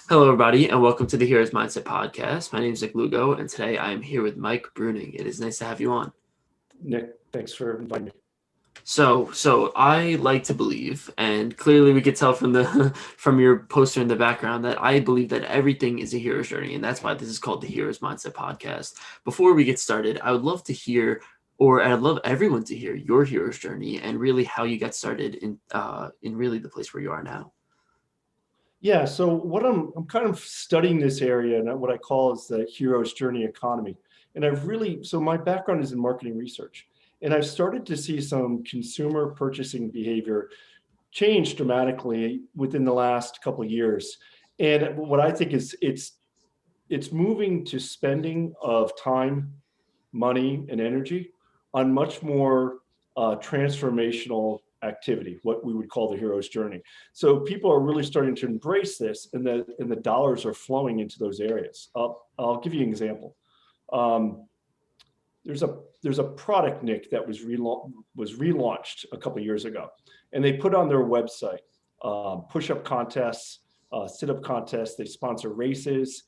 Hello, everybody, and welcome to the Heroes Mindset Podcast. My name is Lugo, and today I am here with Mike Bruening. It is nice to have you on. Nick, thanks for inviting me. So I like to believe, and clearly we could tell from the from your poster in the background that I believe that everything is a hero's journey, and that's why this is called the Heroes Mindset Podcast. Before we get started, I would love to hear, or I'd love everyone to hear your hero's journey and really how you got started in really the place where you are now. Yeah, so what I'm kind of studying this area and what I call is the hero's journey economy. And so my background is in marketing research, and I've started to see some consumer purchasing behavior change dramatically within the last couple of years. And what I think is it's moving to spending of time, money, and energy on much more transformational activity, what we would call the hero's journey. So people are really starting to embrace this, and the dollars are flowing into those areas. I'll give you an example. Um, there's a product, Nick, that was relaunched a couple of years ago, and they put on their website push-up contests, sit-up contests. They sponsor races.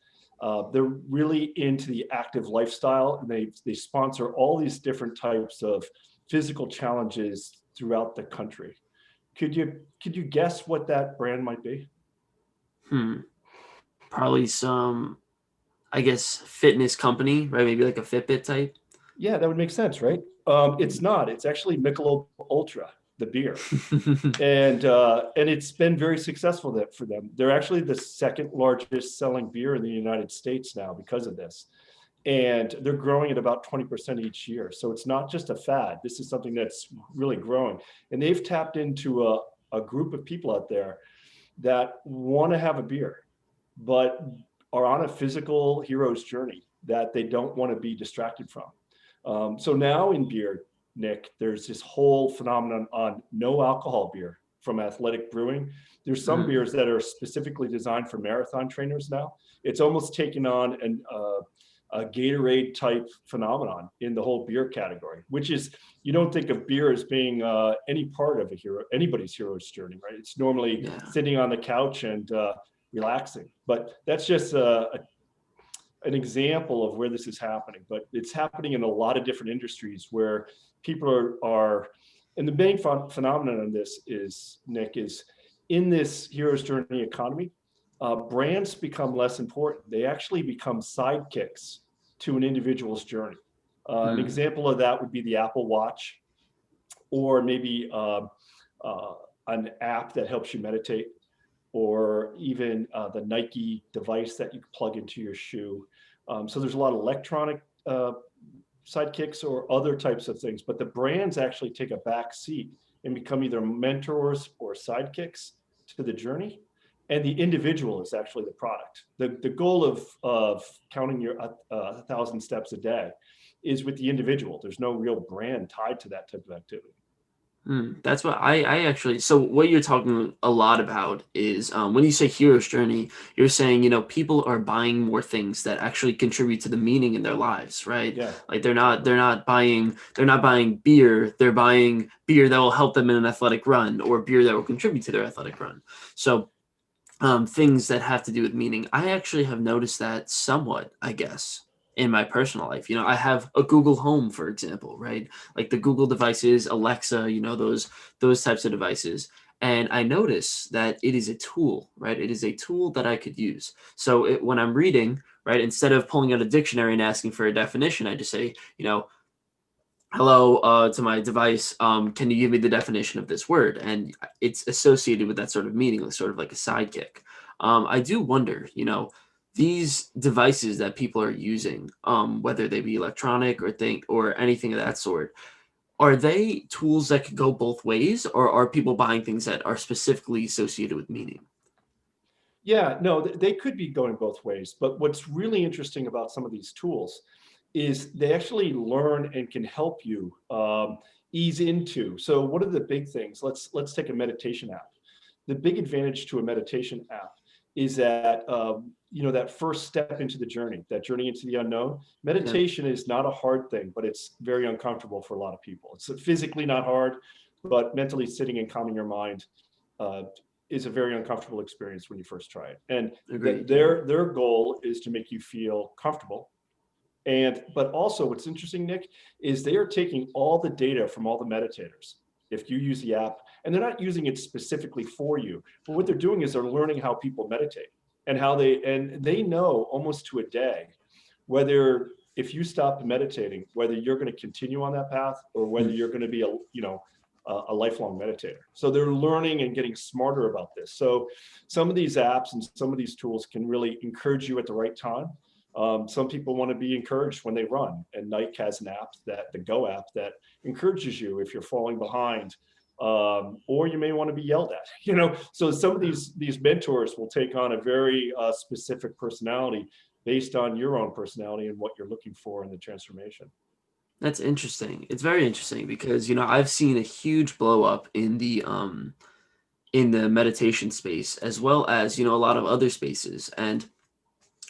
They're really into the active lifestyle, and they sponsor all these different types of physical challenges throughout the country. Could you guess what that brand might be? Probably some, I guess, fitness company, right? Maybe like a Fitbit type. Yeah, that would make sense, right? It's not. It's actually Michelob Ultra, the beer, and it's been very successful for them. They're actually the second largest selling beer in the United States now because of this, and they're growing at about 20% each year. So it's not just a fad. This is something that's really growing, and they've tapped into a group of people out there that want to have a beer, but are on a physical hero's journey that they don't want to be distracted from. So now in beer, Nick, there's this whole phenomenon on no alcohol beer from Athletic Brewing. There's some beers that are specifically designed for marathon trainers now. It's almost taken on a Gatorade type phenomenon in the whole beer category, which is, you don't think of beer as being any part of anybody's hero's journey, right? It's normally sitting on the couch and relaxing, but that's just an example of where this is happening. But it's happening in a lot of different industries where people are and the main phenomenon on this is, Nick, is in this hero's journey economy, brands become less important. They actually become sidekicks to an individual's journey. An example of that would be the Apple Watch, or maybe an app that helps you meditate, or even the Nike device that you plug into your shoe. So there's a lot of electronic sidekicks or other types of things, but the brands actually take a back seat and become either mentors or sidekicks to the journey. And the individual is actually the product. The goal of counting your 1,000 steps a day is with the individual. There's no real brand tied to that type of activity. That's what I actually, so what you're talking a lot about is when you say hero's journey, you're saying, people are buying more things that actually contribute to the meaning in their lives, right? Yeah. Like they're not buying beer, they're buying beer that will help them in an athletic run, or beer that will contribute to their athletic run. So things that have to do with meaning. I actually have noticed that somewhat, I guess, in my personal life. I have a Google Home, for example, right? Like the Google devices, Alexa, those types of devices. And I notice that it is a tool, right? It is a tool that I could use. So when I'm reading, right, instead of pulling out a dictionary and asking for a definition, I just say, hello to my device, can you give me the definition of this word? And it's associated with that sort of meaning, sort of like a sidekick. I do wonder, these devices that people are using, whether they be electronic or anything of that sort, are they tools that could go both ways, or are people buying things that are specifically associated with meaning? Yeah, no, they could be going both ways. But what's really interesting about some of these tools is they actually learn and can help you ease into. So what are the big things? Let's take a meditation app. The big advantage to a meditation app is that that first step into the journey, that journey into the unknown. Meditation is not a hard thing, but it's very uncomfortable for a lot of people. It's physically not hard, but mentally sitting and calming your mind is a very uncomfortable experience when you first try it. And Agreed. their goal is to make you feel comfortable. And but also what's interesting, Nick, is they are taking all the data from all the meditators. If you use the app, and they're not using it specifically for you, but what they're doing is they're learning how people meditate and how they know almost to a day whether if you stop meditating, whether you're going to continue on that path or whether you're going to be a lifelong meditator. So they're learning and getting smarter about this. So some of these apps and some of these tools can really encourage you at the right time. Some people want to be encouraged when they run, and Nike has an app, the Go app, that encourages you if you're falling behind, or you may want to be yelled at. So some of these mentors will take on a very specific personality based on your own personality and what you're looking for in the transformation. That's interesting. It's very interesting because, I've seen a huge blow up in the meditation space, as well as, a lot of other spaces. And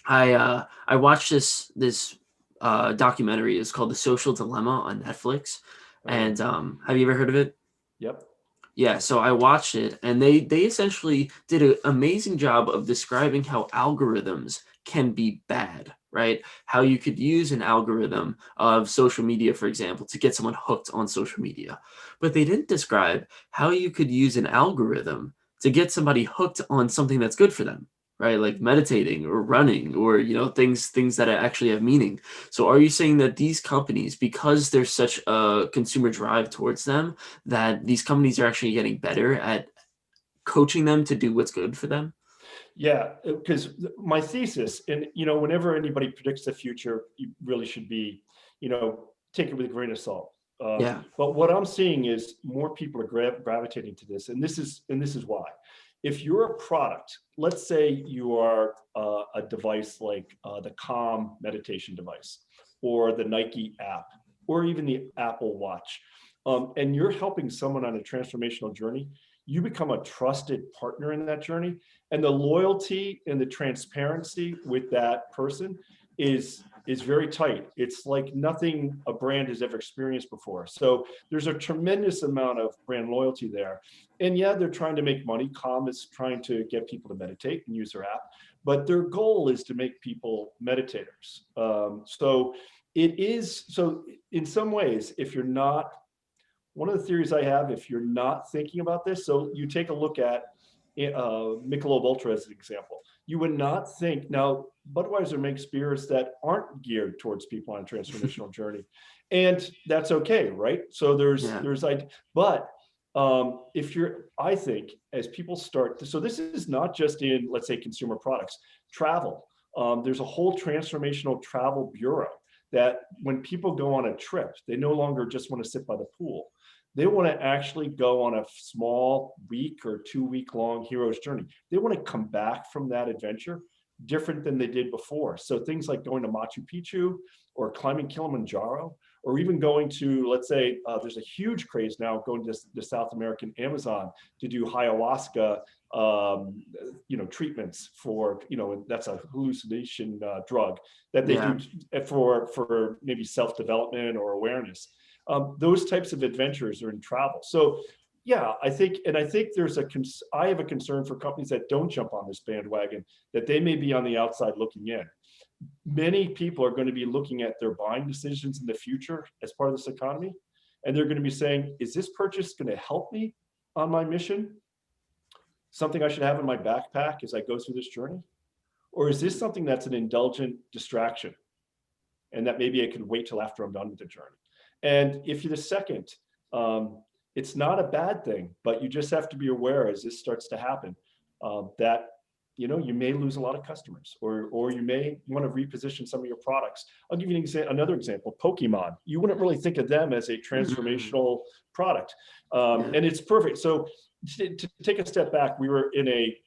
I watched this documentary. It's called The Social Dilemma on Netflix. And have you ever heard of it? Yep. Yeah, so I watched it, and they essentially did an amazing job of describing how algorithms can be bad, right? How you could use an algorithm of social media, for example, to get someone hooked on social media. But they didn't describe how you could use an algorithm to get somebody hooked on something that's good for them, right? Like meditating or running or, things that actually have meaning. So are you saying that these companies, because there's such a consumer drive towards them, that these companies are actually getting better at coaching them to do what's good for them? Yeah, because my thesis, and whenever anybody predicts the future, you really should be, take it with a grain of salt. Yeah. But what I'm seeing is more people are gravitating to this, and this is why. If you're a product, let's say you are a device like the Calm meditation device, or the Nike app, or even the Apple Watch, and you're helping someone on a transformational journey, you become a trusted partner in that journey. And the loyalty and the transparency with that person is very tight. It's like nothing a brand has ever experienced before. So there's a tremendous amount of brand loyalty there. And yeah, they're trying to make money. Calm is trying to get people to meditate and use their app, but their goal is to make people meditators. So in some ways, if you're not, one of the theories I have, if you're not thinking about this, so you take a look at Michelob Ultra as an example. You would not think, now Budweiser makes beers that aren't geared towards people on a transformational journey, and that's okay, right? So but if you're, I think, as people start, so this is not just in, let's say, consumer products, travel. There's a whole transformational travel bureau that when people go on a trip, they no longer just want to sit by the pool. They want to actually go on a small week or 2 week long hero's journey. They want to come back from that adventure different than they did before. So things like going to Machu Picchu or climbing Kilimanjaro, or even going to, let's say, there's a huge craze now going to the South American Amazon to do ayahuasca, treatments for, that's a hallucination drug that they do for maybe self-development or awareness. Those types of adventures are in travel. So yeah, I think I have a concern for companies that don't jump on this bandwagon, that they may be on the outside looking in. Many people are going to be looking at their buying decisions in the future as part of this economy, and they're going to be saying, is this purchase going to help me on my mission? Something I should have in my backpack as I go through this journey? Or is this something that's an indulgent distraction and that maybe I could wait till after I'm done with the journey? And if you're the second, it's not a bad thing, but you just have to be aware as this starts to happen, that you may lose a lot of customers, or you may want to reposition some of your products. I'll give you another example. Pokemon. You wouldn't really think of them as a transformational product, and it's perfect. So to take a step back, we were in a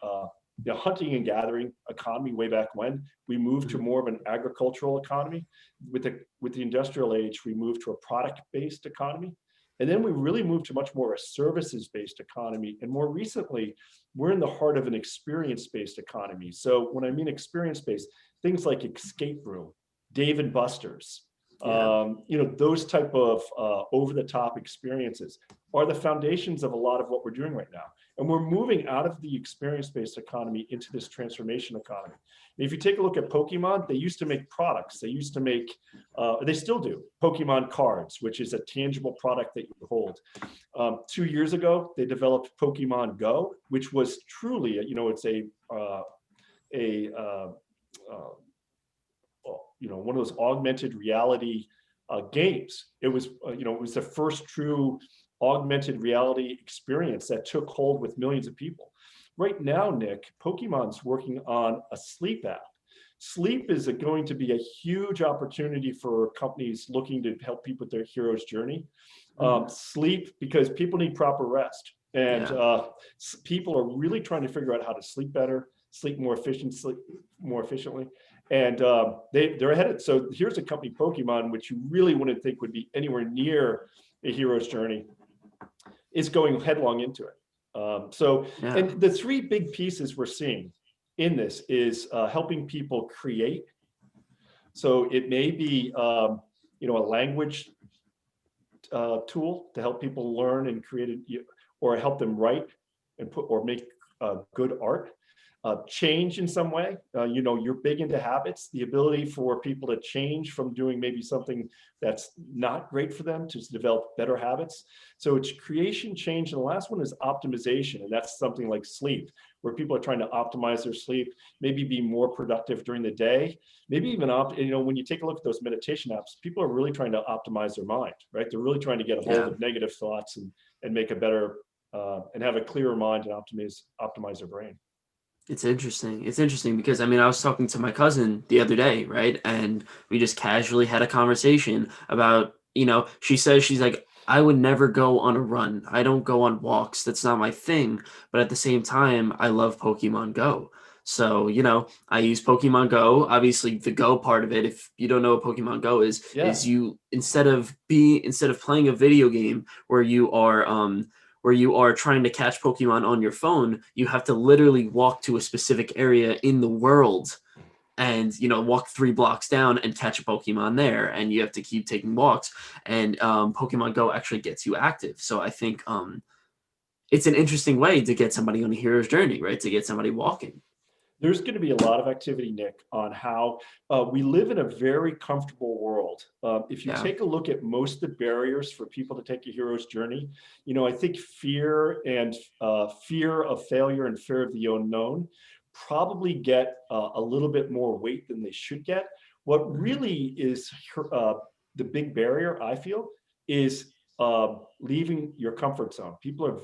hunting and gathering economy way back when. We moved to more of an agricultural economy. With the industrial age, we moved to a product-based economy. And then we really moved to much more a services-based economy. And more recently, we're in the heart of an experience-based economy. So when I mean experience-based, things like escape room, Dave and Buster's, Yeah. Those type of over-the-top experiences are the foundations of a lot of what we're doing right now. And we're moving out of the experience-based economy into this transformation economy. And if you take a look at Pokemon, they used to make products. They used to make, they still do, Pokemon cards, which is a tangible product that you hold. 2 years ago, they developed Pokemon Go, which was truly, it's one of those augmented reality games. It was the first true augmented reality experience that took hold with millions of people. Right now, Nick, Pokemon's working on a sleep app. Sleep is going to be a huge opportunity for companies looking to help people with their hero's journey. Sleep, because people need proper rest. And people are really trying to figure out how to sleep better, sleep more efficiently. And they're ahead. So here's a company, Pokemon, which you really wouldn't think would be anywhere near a hero's journey, is going headlong into it. And the three big pieces we're seeing in this is helping people create. So it may be, a language tool to help people learn and create, or help them write and make good art. Change in some way, you're big into habits, the ability for people to change from doing maybe something that's not great for them to develop better habits. So it's creation, change, and the last one is optimization, and that's something like sleep, where people are trying to optimize their sleep, maybe be more productive during the day, maybe even when you take a look at those meditation apps, people are really trying to optimize their mind, right? They're really trying to get a hold of negative thoughts and make a better and have a clearer mind and optimize their brain. It's interesting. It's interesting because I was talking to my cousin the other day, right? And we just casually had a conversation about, she says, she's like, I would never go on a run. I don't go on walks. That's not my thing. But at the same time, I love Pokemon Go. So, I use Pokemon Go. Obviously, the Go part of it, if you don't know what Pokemon Go is you instead of playing a video game where you are trying to catch Pokemon on your phone, you have to literally walk to a specific area in the world and, walk 3 blocks down and catch a Pokemon there. And you have to keep taking walks. And Pokemon Go actually gets you active. So I think it's an interesting way to get somebody on a hero's journey, right? To get somebody walking. There's going to be a lot of activity, Nick, on how we live in a very comfortable world. If you take a look at most of the barriers for people to take a hero's journey, I think fear of failure and fear of the unknown probably get a little bit more weight than they should get. What really is the big barrier, I feel, is leaving your comfort zone. People are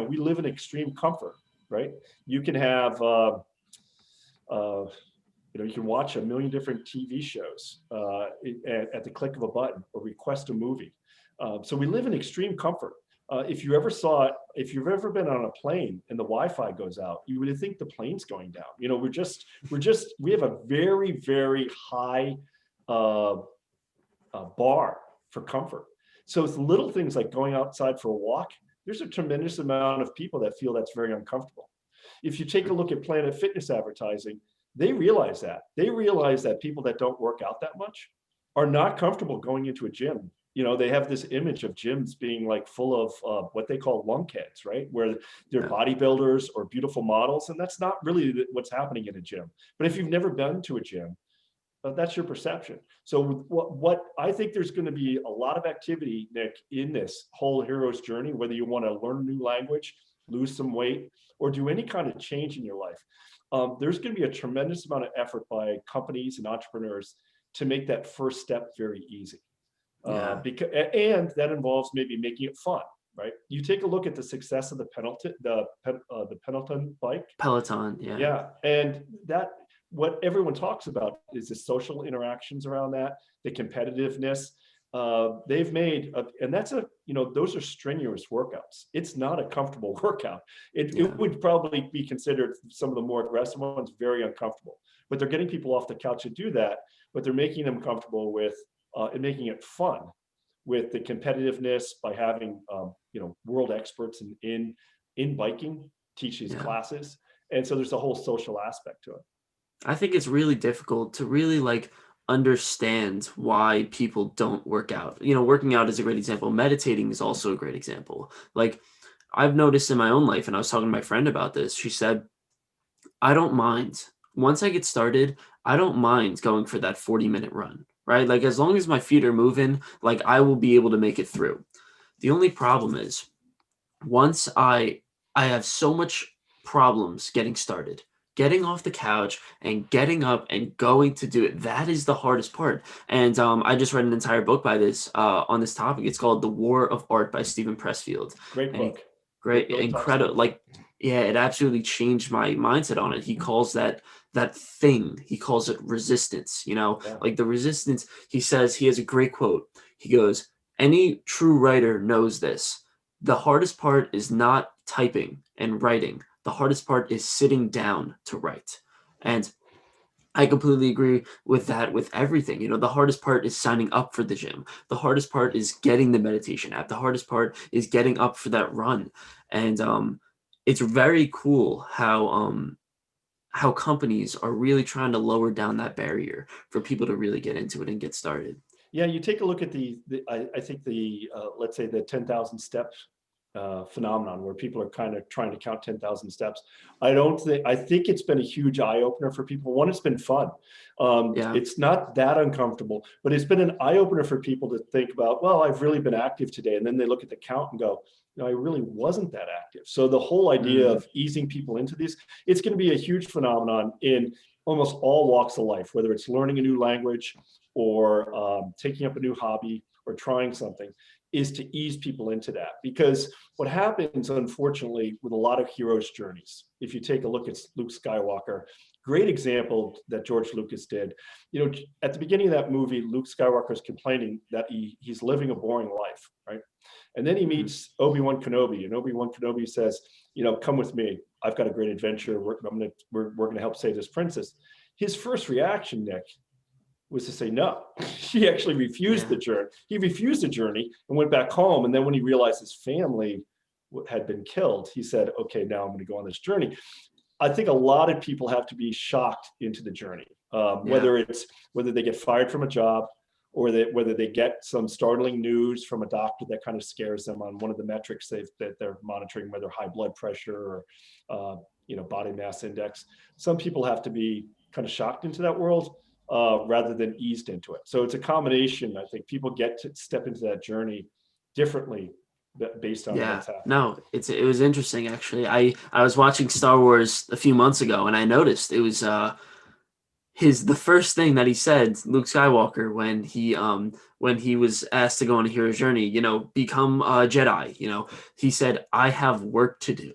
we live in extreme comfort, right? You can have you can watch a million different TV shows at the click of a button or request a movie. So we live in extreme comfort. If you've ever been on a plane and the Wi-Fi goes out, you would think the plane's going down. We have a very, very high bar for comfort. So it's little things like going outside for a walk. There's a tremendous amount of people that feel that's very uncomfortable. If you take a look at Planet Fitness advertising, they realize that. They realize that people that don't work out that much are not comfortable going into a gym. They have this image of gyms being like full of what they call lunkheads, right? Where they're bodybuilders or beautiful models, and that's not really what's happening in a gym. But if you've never been to a gym, that's your perception. So what I think there's going to be a lot of activity, Nick, in this whole hero's journey, whether you want to learn a new language, lose some weight, or do any kind of change in your life. There's going to be a tremendous amount of effort by companies and entrepreneurs to make that first step very easy. And that involves maybe making it fun, right? You take a look at the success of the Peloton bike. Peloton, Yeah, and what everyone talks about is the social interactions around that, the competitiveness. They've made, and those are strenuous workouts. It's not a comfortable workout. It would probably be considered, some of the more aggressive ones, very uncomfortable. But they're getting people off the couch to do that, but they're making them comfortable with and making it fun with the competitiveness by having world experts in biking teach these classes. And so there's a whole social aspect to it. I think it's really difficult to really understand why people don't work out. Working out is a great example. Meditating is also a great example. Like, I've noticed in my own life, and I was talking to my friend about this. She said, I don't mind. Once I get started, I don't mind going for that 40-minute run, right? Like, as long as my feet are moving, like, I will be able to make it through. The only problem is, once I have so much problems getting started. Getting off the couch and getting up and going to do it, that is the hardest part. And I just read an entire book by this on this topic. It's called The War of Art by Stephen Pressfield. Great And book. great, Really talks incredible. about that. Like, yeah, it absolutely changed my mindset on it. He calls that thing, he calls it resistance. Yeah. Like the resistance. He says, he has a great quote. He goes, any true writer knows this. The hardest part is not typing and writing. The hardest part is sitting down to write. And I completely agree with that with everything. The hardest part is signing up for the gym. The hardest part is getting the meditation app. The hardest part is getting up for that run. And it's very cool how companies are really trying to lower down that barrier for people to really get into it and get started. Yeah, you take a look at I think let's say the 10,000 steps phenomenon where people are kind of trying to count 10,000 steps. I think it's been a huge eye opener for people. One, it's been fun. Yeah. It's not that uncomfortable, but it's been an eye opener for people to think about, well, I've really been active today. And then they look at the count and go, no, I really wasn't that active. So the whole idea Mm, of easing people into these, it's going to be a huge phenomenon in almost all walks of life, whether it's learning a new language or taking up a new hobby or trying something, is to ease people into that. Because what happens, unfortunately, with a lot of heroes' journeys, if you take a look at Luke Skywalker, great example that George Lucas did. At the beginning of that movie, Luke Skywalker is complaining that he's living a boring life, right? And then he mm, meets Obi-Wan Kenobi, and Obi-Wan Kenobi says, come with me. I've got a great adventure. We're going to help save this princess. His first reaction, Nick, was to say no. He actually refused yeah. the journey. He refused the journey and went back home. And then when he realized his family had been killed, he said, okay, now I'm going to go on this journey. I think a lot of people have to be shocked into the journey, Yeah. whether they get fired from a job or whether they get some startling news from a doctor that kind of scares them on one of the metrics that they're monitoring, whether high blood pressure or body mass index. Some people have to be kind of shocked into that world rather than eased into it. So it's a combination. I think people get to step into that journey differently based on Yeah, what's happening. no, it was interesting actually. I was watching Star Wars a few months ago and I noticed it was the first thing that he said, Luke Skywalker, when he was asked to go on a hero's journey, become a Jedi, he said, I have work to do,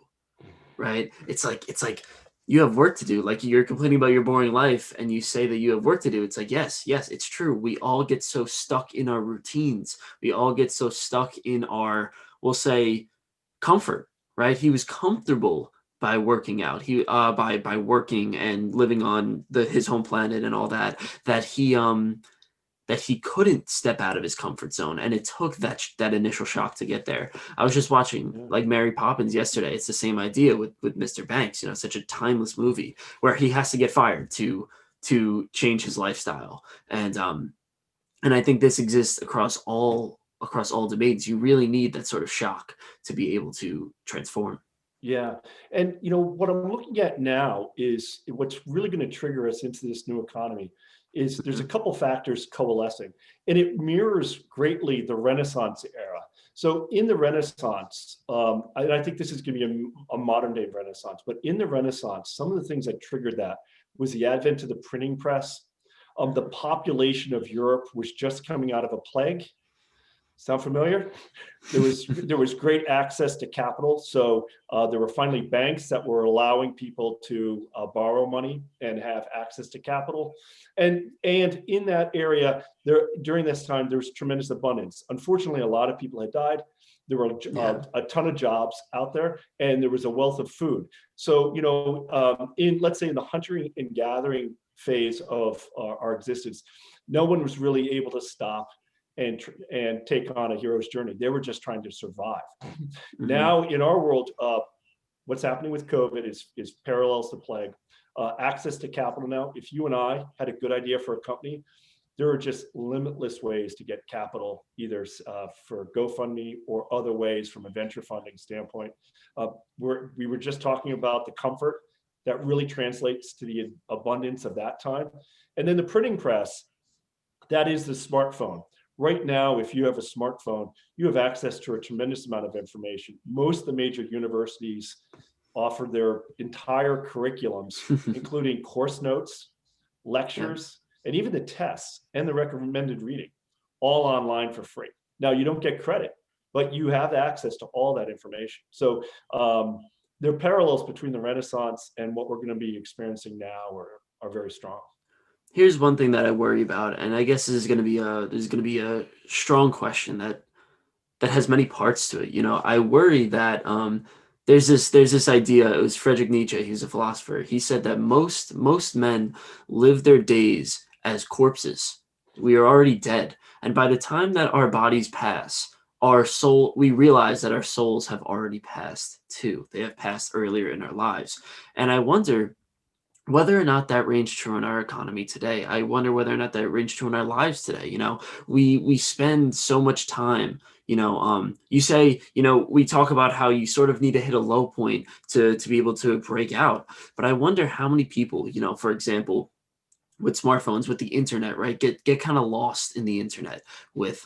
right? It's like you have work to do. Like, you're complaining about your boring life and you say that you have work to do. It's like, yes, it's true. We all get so stuck in our routines. We all get so stuck in our, we'll say, comfort, right? He was comfortable by working out. He by working and living on his home planet and all that, that he couldn't step out of his comfort zone, and it took that initial shock to get there. I was just watching Yeah. like Mary Poppins yesterday. It's the same idea with Mr. Banks. Such a timeless movie where he has to get fired to change his lifestyle, and I think this exists across all domains. You really need that sort of shock to be able to transform. Yeah. And what I'm looking at now is what's really going to trigger us into this new economy is there's a Mhm. couple factors coalescing, and it mirrors greatly the Renaissance era. So in the Renaissance, I think this is going to be a modern day Renaissance, but in the Renaissance, some of the things that triggered that was the advent of the printing press. The population of Europe was just coming out of a plague. Sound familiar? There was great access to capital, so there were finally banks that were allowing people to borrow money and have access to capital, and in that area there during this time there was tremendous abundance. Unfortunately, a lot of people had died. There were Yeah. a ton of jobs out there, and there was a wealth of food. So in let's say in the hunting and gathering phase of our existence, no one was really able to stop and take on a hero's journey. They were just trying to survive. Hmm. Now in our world, what's happening with COVID is parallels to plague. Access to capital now. If you and I had a good idea for a company, there are just limitless ways to get capital, either for GoFundMe or other ways from a venture funding standpoint. We were just talking about the comfort that really translates to the abundance of that time. And then the printing press, that is the smartphone. Right now, if you have a smartphone, you have access to a tremendous amount of information. Most of the major universities offer their entire curriculums, including course notes, lectures, and even the tests and the recommended reading, all online for free. Now, you don't get credit, but you have access to all that information. So there are parallels between the Renaissance and what we're going to be experiencing now are very strong. Here's one thing that I worry about, and I guess this is going to be a strong question that has many parts to it. You know, I worry that there's this idea. It was Friedrich Nietzsche. He's a philosopher. He said that most men live their days as corpses. We are already dead, and by the time that our bodies pass, we realize that our souls have already passed too. They have passed earlier in our lives, and I wonder whether or not that rings true in our economy today. I wonder whether or not that rings true in our lives today. You know, we spend so much time, you say, we talk about how you sort of need to hit a low point to be able to break out. But I wonder how many people, for example, with smartphones, with the internet, right, get kind of lost in the internet with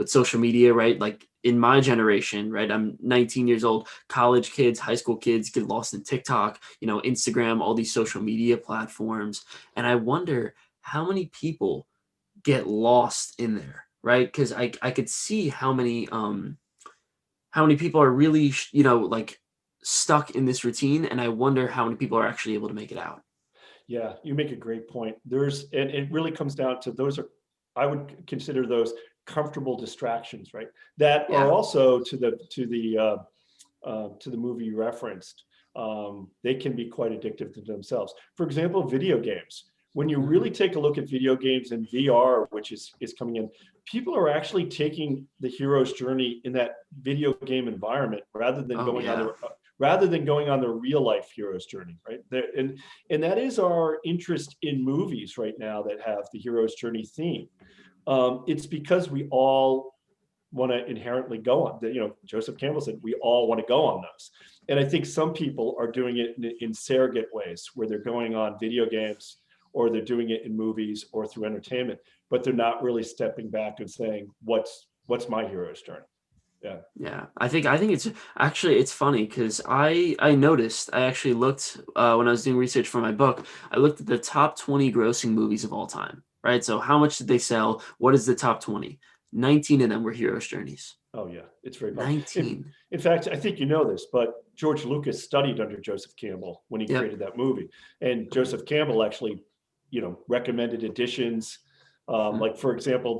social media, right? Like in my generation, right, I'm 19 years old, college kids, high school kids get lost in TikTok, Instagram, all these social media platforms. And I wonder how many people get lost in there, right? Because I could see how many people are really like stuck in this routine, and I wonder how many people are actually able to make it out. Yeah, you make a great point. And it really comes down to I would consider those comfortable distractions, right? That are also to the movie you referenced. They can be quite addictive to themselves. For example, video games. When you really take a look at video games and VR, which is coming in, people are actually taking the hero's journey in that video game environment rather than going on the real life hero's journey, right? And that is our interest in movies right now that have the hero's journey theme. It's because we all want to inherently go on. Joseph Campbell said we all want to go on those. And I think some people are doing it in surrogate ways, where they're going on video games, or they're doing it in movies or through entertainment, but they're not really stepping back and saying, what's my hero's journey? Yeah. I think it's funny because I noticed, I actually looked when I was doing research for my book, I looked at the top 20 grossing movies of all time, right? So how much did they sell? What is the top 20? 19 of them were hero's journeys. Oh yeah, it's very popular. 19. In fact, I think you know this, but George Lucas studied under Joseph Campbell when he created that movie. And Joseph Campbell actually, recommended additions. Like, for example,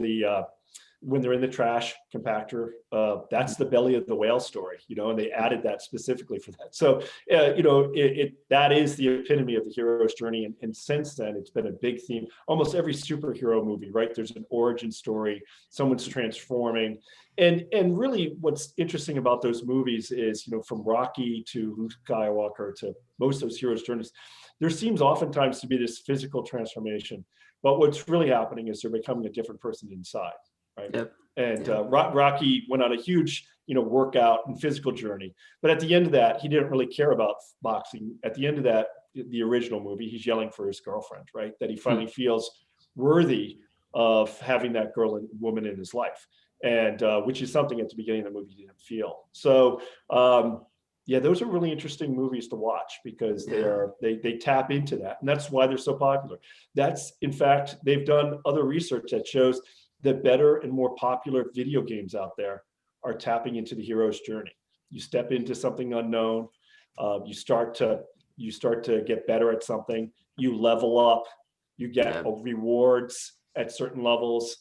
when they're in the trash compactor, that's the belly of the whale story, and they added that specifically for that. So, that is the epitome of the hero's journey. And since then, it's been a big theme. Almost every superhero movie, right? There's an origin story, someone's transforming. And really what's interesting about those movies is, from Rocky to Luke Skywalker to most of those heroes' journeys, there seems oftentimes to be this physical transformation. But what's really happening is they're becoming a different person inside. Right. Yep. And Rocky went on a huge, workout and physical journey. But at the end of that, he didn't really care about boxing. At the end of that, the original movie, he's yelling for his girlfriend, right? That he finally feels worthy of having that woman in his life. And which is something at the beginning of the movie he didn't feel. So those are really interesting movies to watch because they tap into that. And that's why they're so popular. That's, in fact, they've done other research that shows that better and more popular video games out there are tapping into the hero's journey. You step into something unknown, you start to get better at something, you level up, you get rewards at certain levels,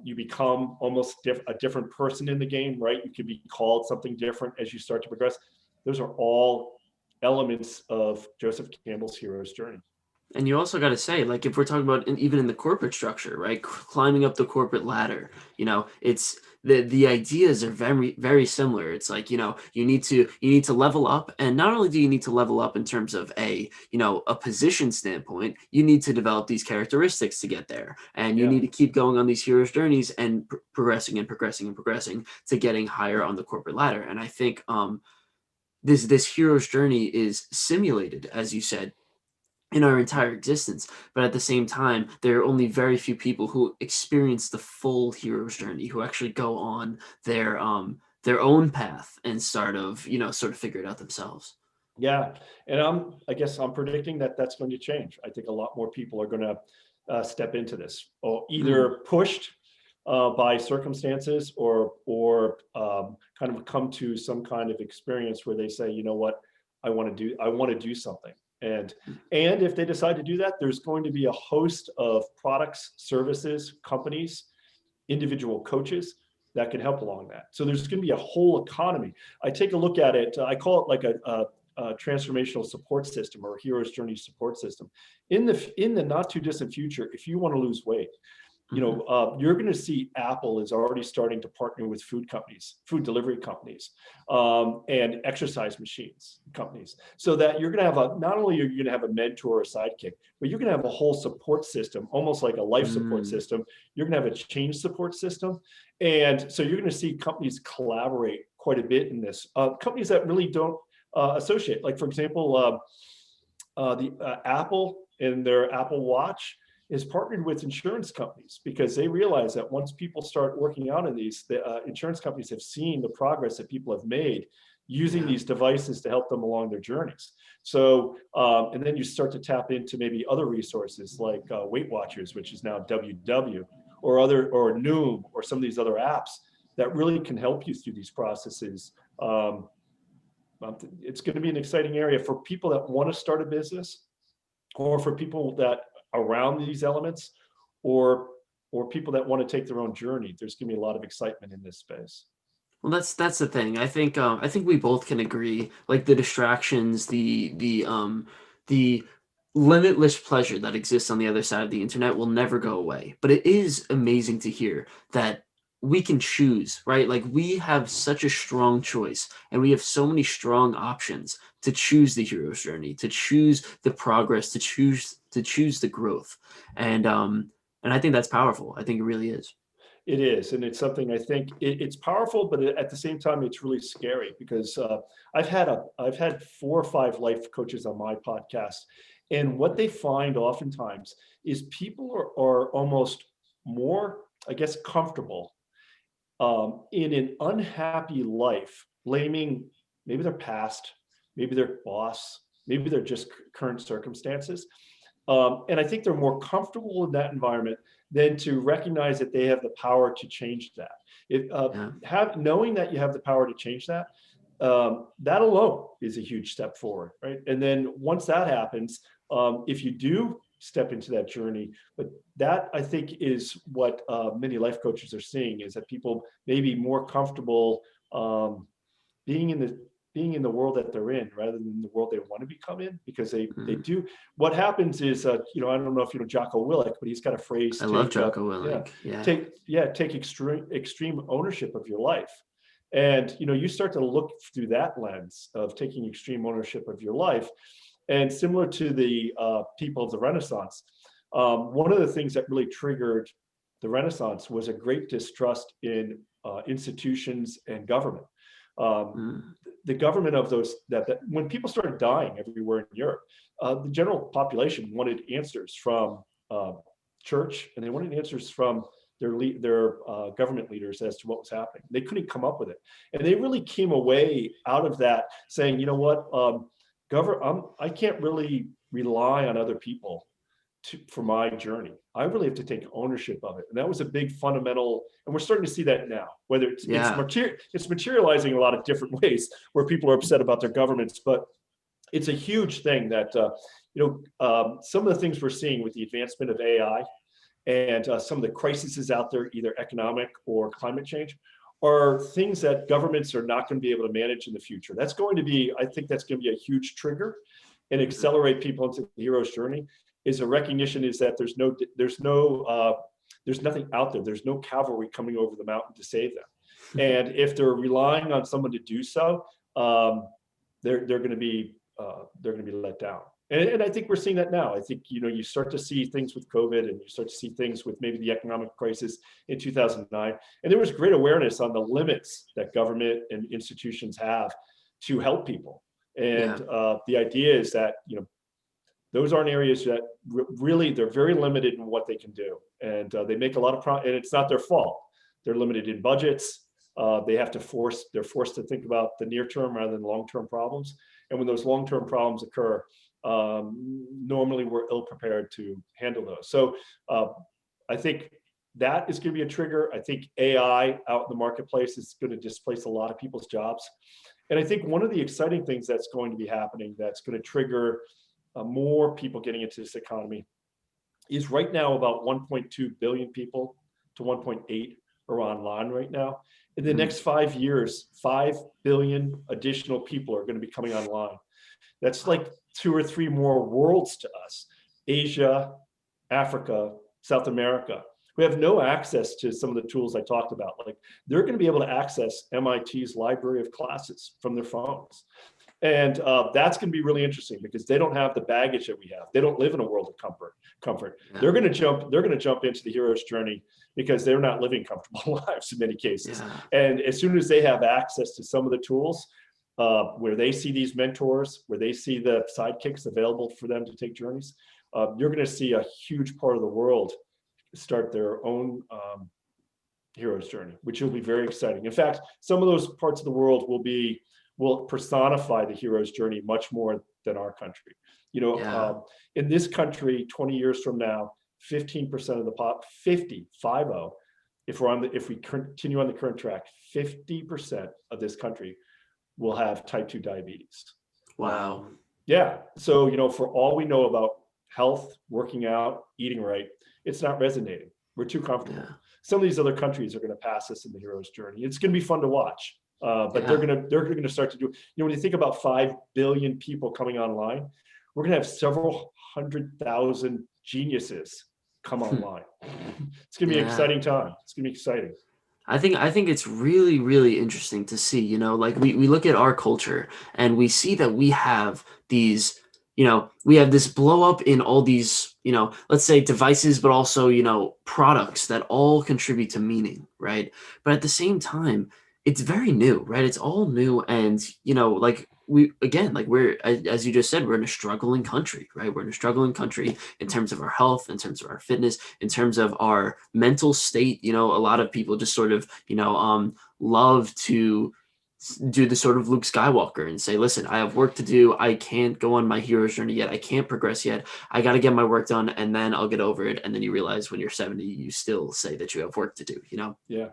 you become almost a different person in the game, right? You can be called something different as you start to progress. Those are all elements of Joseph Campbell's hero's journey. And you also got to say, like, if we're talking about even in the corporate structure, right, climbing up the corporate ladder, it's the ideas are very, very similar. It's like, you need to level up, and not only do you need to level up in terms of a position standpoint, you need to develop these characteristics to get there, and you Yeah. need to keep going on these hero's journeys and progressing and progressing and progressing to getting higher on the corporate ladder. And I think this hero's journey is simulated, as you said, in our entire existence. But at the same time, there are only very few people who experience the full hero's journey, who actually go on their own path and sort of figure it out themselves. Yeah, and I guess I'm predicting that that's going to change. I think a lot more people are going to step into this, or Mm, either pushed by circumstances, or kind of come to some kind of experience where they say, you know what, I want to do something. And and if they decide to do that, there's going to be a host of products, services, companies, individual coaches that can help along that. So there's going to be a whole economy. I take a look at it. I call it like a transformational support system, or a hero's journey support system. In the not too distant future, if you want to lose weight, mhm. you're going to see Apple is already starting to partner with food companies, food delivery companies, and exercise machines companies, so that you're going to have not only are you going to have a mentor or a sidekick, but you're going to have a whole support system, almost like a life support Mm, system. You're going to have a change support system. And so you're going to see companies collaborate quite a bit in this. Companies that really don't associate, like, for example, the Apple and their Apple Watch is partnered with insurance companies, because they realize that once people start working out in these, the insurance companies have seen the progress that people have made using yeah. these devices to help them along their journeys. So, and then you start to tap into maybe other resources like Weight Watchers, which is now WW, or Noom, or some of these other apps that really can help you through these processes. Um, it's going to be an exciting area for people that want to start a business, or for people that around these elements, or people that want to take their own journey. There's going to be a lot of excitement in this space. Well, that's the thing. I think we both can agree. Like the distractions, the limitless pleasure that exists on the other side of the internet will never go away. But it is amazing to hear that we can choose, right? Like we have such a strong choice, and we have so many strong options to choose the hero's journey, to choose the progress, to choose the growth, and I think that's powerful. I think it really is. It is, and it's something I think it's powerful, but at the same time, it's really scary, because I've had 4 or 5 life coaches on my podcast, and what they find oftentimes is people are almost more, I guess, comfortable in an unhappy life, blaming maybe their past, maybe their boss, maybe they're just current circumstances. And I think they're more comfortable in that environment than to recognize that they have the power to change that. If Yeah. have knowing that you have the power to change that, that alone is a huge step forward, right? And then once that happens, if you do step into that journey, but that I think is what many life coaches are seeing, is that people may be more comfortable um, being in the world that they're in, rather than the world they want to become in, because they Mhm. do. What happens is, I don't know if you know Jocko Willink, but he's got a phrase: I love take Jocko Willink. Yeah. take extreme ownership of your life. And you start to look through that lens of taking extreme ownership of your life. And similar to the people of the Renaissance, one of the things that really triggered the Renaissance was a great distrust in institutions and government. Um, Mm. the government of those, that when people started dying everywhere in Europe, the general population wanted answers from church, and they wanted answers from their government leaders as to what was happening. They couldn't come up with it, and they really came away out of that saying, you know what, I can't really rely on other people for my journey. I really have to take ownership of it, and that was a big fundamental. And we're starting to see that now. Whether Yeah. it's materializing in a lot of different ways, where people are upset about their governments, but it's a huge thing that some of the things we're seeing with the advancement of AI, and some of the crises out there, either economic or climate change, are things that governments are not going to be able to manage in the future. I think that's going to be a huge trigger and Mhm. accelerate people into the hero's journey. is a recognition is that there's nothing out there. There's no cavalry coming over the mountain to save them. And if they're relying on someone to do so, they're going to be let down. And I think we're seeing that now. I think, you start to see things with COVID, and you start to see things with maybe the economic crisis in 2009. And there was great awareness on the limits that government and institutions have to help people. And the idea is that, those aren't areas that really, they're very limited in what they can do. And they make a lot of and it's not their fault. They're limited in budgets. They're forced to think about the near term rather than long-term problems. And when those long-term problems occur, normally we're ill prepared to handle those. So I think that is going to be a trigger. I think AI out in the marketplace is going to displace a lot of people's jobs. And I think one of the exciting things that's going to be happening that's going to trigger more people getting into this economy is right now about 1.2 billion people to 1.8 are online right now. In the next 5 years, 5 billion additional people are going to be coming online. That's like 2 or 3 more worlds to us. Asia, Africa, South America, who have no access to some of the tools I talked about. Like, they're going to be able to access MIT's library of classes from their phones. And that's going to be really interesting because they don't have the baggage that we have. They don't live in a world of comfort. Yeah. They're going to jump into the hero's journey because they're not living comfortable lives in many cases. Yeah. And as soon as they have access to some of the tools, where they see these mentors, where they see the sidekicks available for them to take journeys, you're going to see a huge part of the world start their own hero's journey, which will be very exciting. In fact, some of those parts of the world will personify the hero's journey much more than our country. In this country, 20 years from now, 15% of the 50, if we continue on the current track, 50% of this country will have type 2 diabetes. Wow. Yeah. So, for all we know about health, working out, eating right, it's not resonating. We're too comfortable. Yeah. Some of these other countries are going to pass us in the hero's journey. It's going to be fun to watch. But they're going to start to do, when you think about 5 billion people coming online, we're going to have several 100,000 geniuses come online. It's going to be an exciting time. It's going to be exciting. I think it's really, really interesting to see, like we look at our culture and we see that we have these, we have this blow up in all these, let's say devices, but also, products that all contribute to meaning, right? But at the same time, it's very new, right? It's all new. And, we're, as you just said, we're in a struggling country, right? We're in a struggling country in terms of our health, in terms of our fitness, in terms of our mental state. A lot of people just sort of, love to do the sort of Luke Skywalker and say, listen, I have work to do. I can't go on my hero's journey yet. I can't progress yet. I got to get my work done and then I'll get over it. And then you realize when you're 70, you still say that you have work to do, Yeah.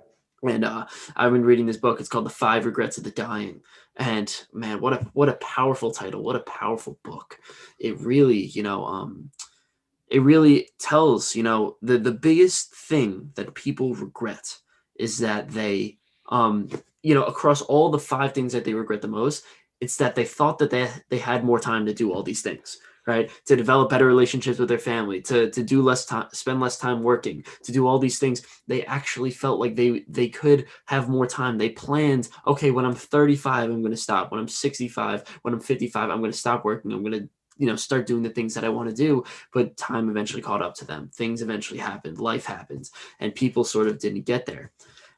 And I've been reading this book. It's called The 5 Regrets of the Dying. And man, what a powerful title. What a powerful book. It really, it really tells, the biggest thing that people regret is that they, across all the 5 things that they regret the most, it's that they thought that they had more time to do all these things. Right, to develop better relationships with their family, to do less time, spend less time working, to do all these things. They actually felt like they could have more time. They planned, okay, when I'm 35, I'm going to stop. When I'm 65, when I'm 55, I'm going to stop working. I'm going to, start doing the things that I want to do. But time eventually caught up to them. Things eventually happened. Life happens, and people sort of didn't get there.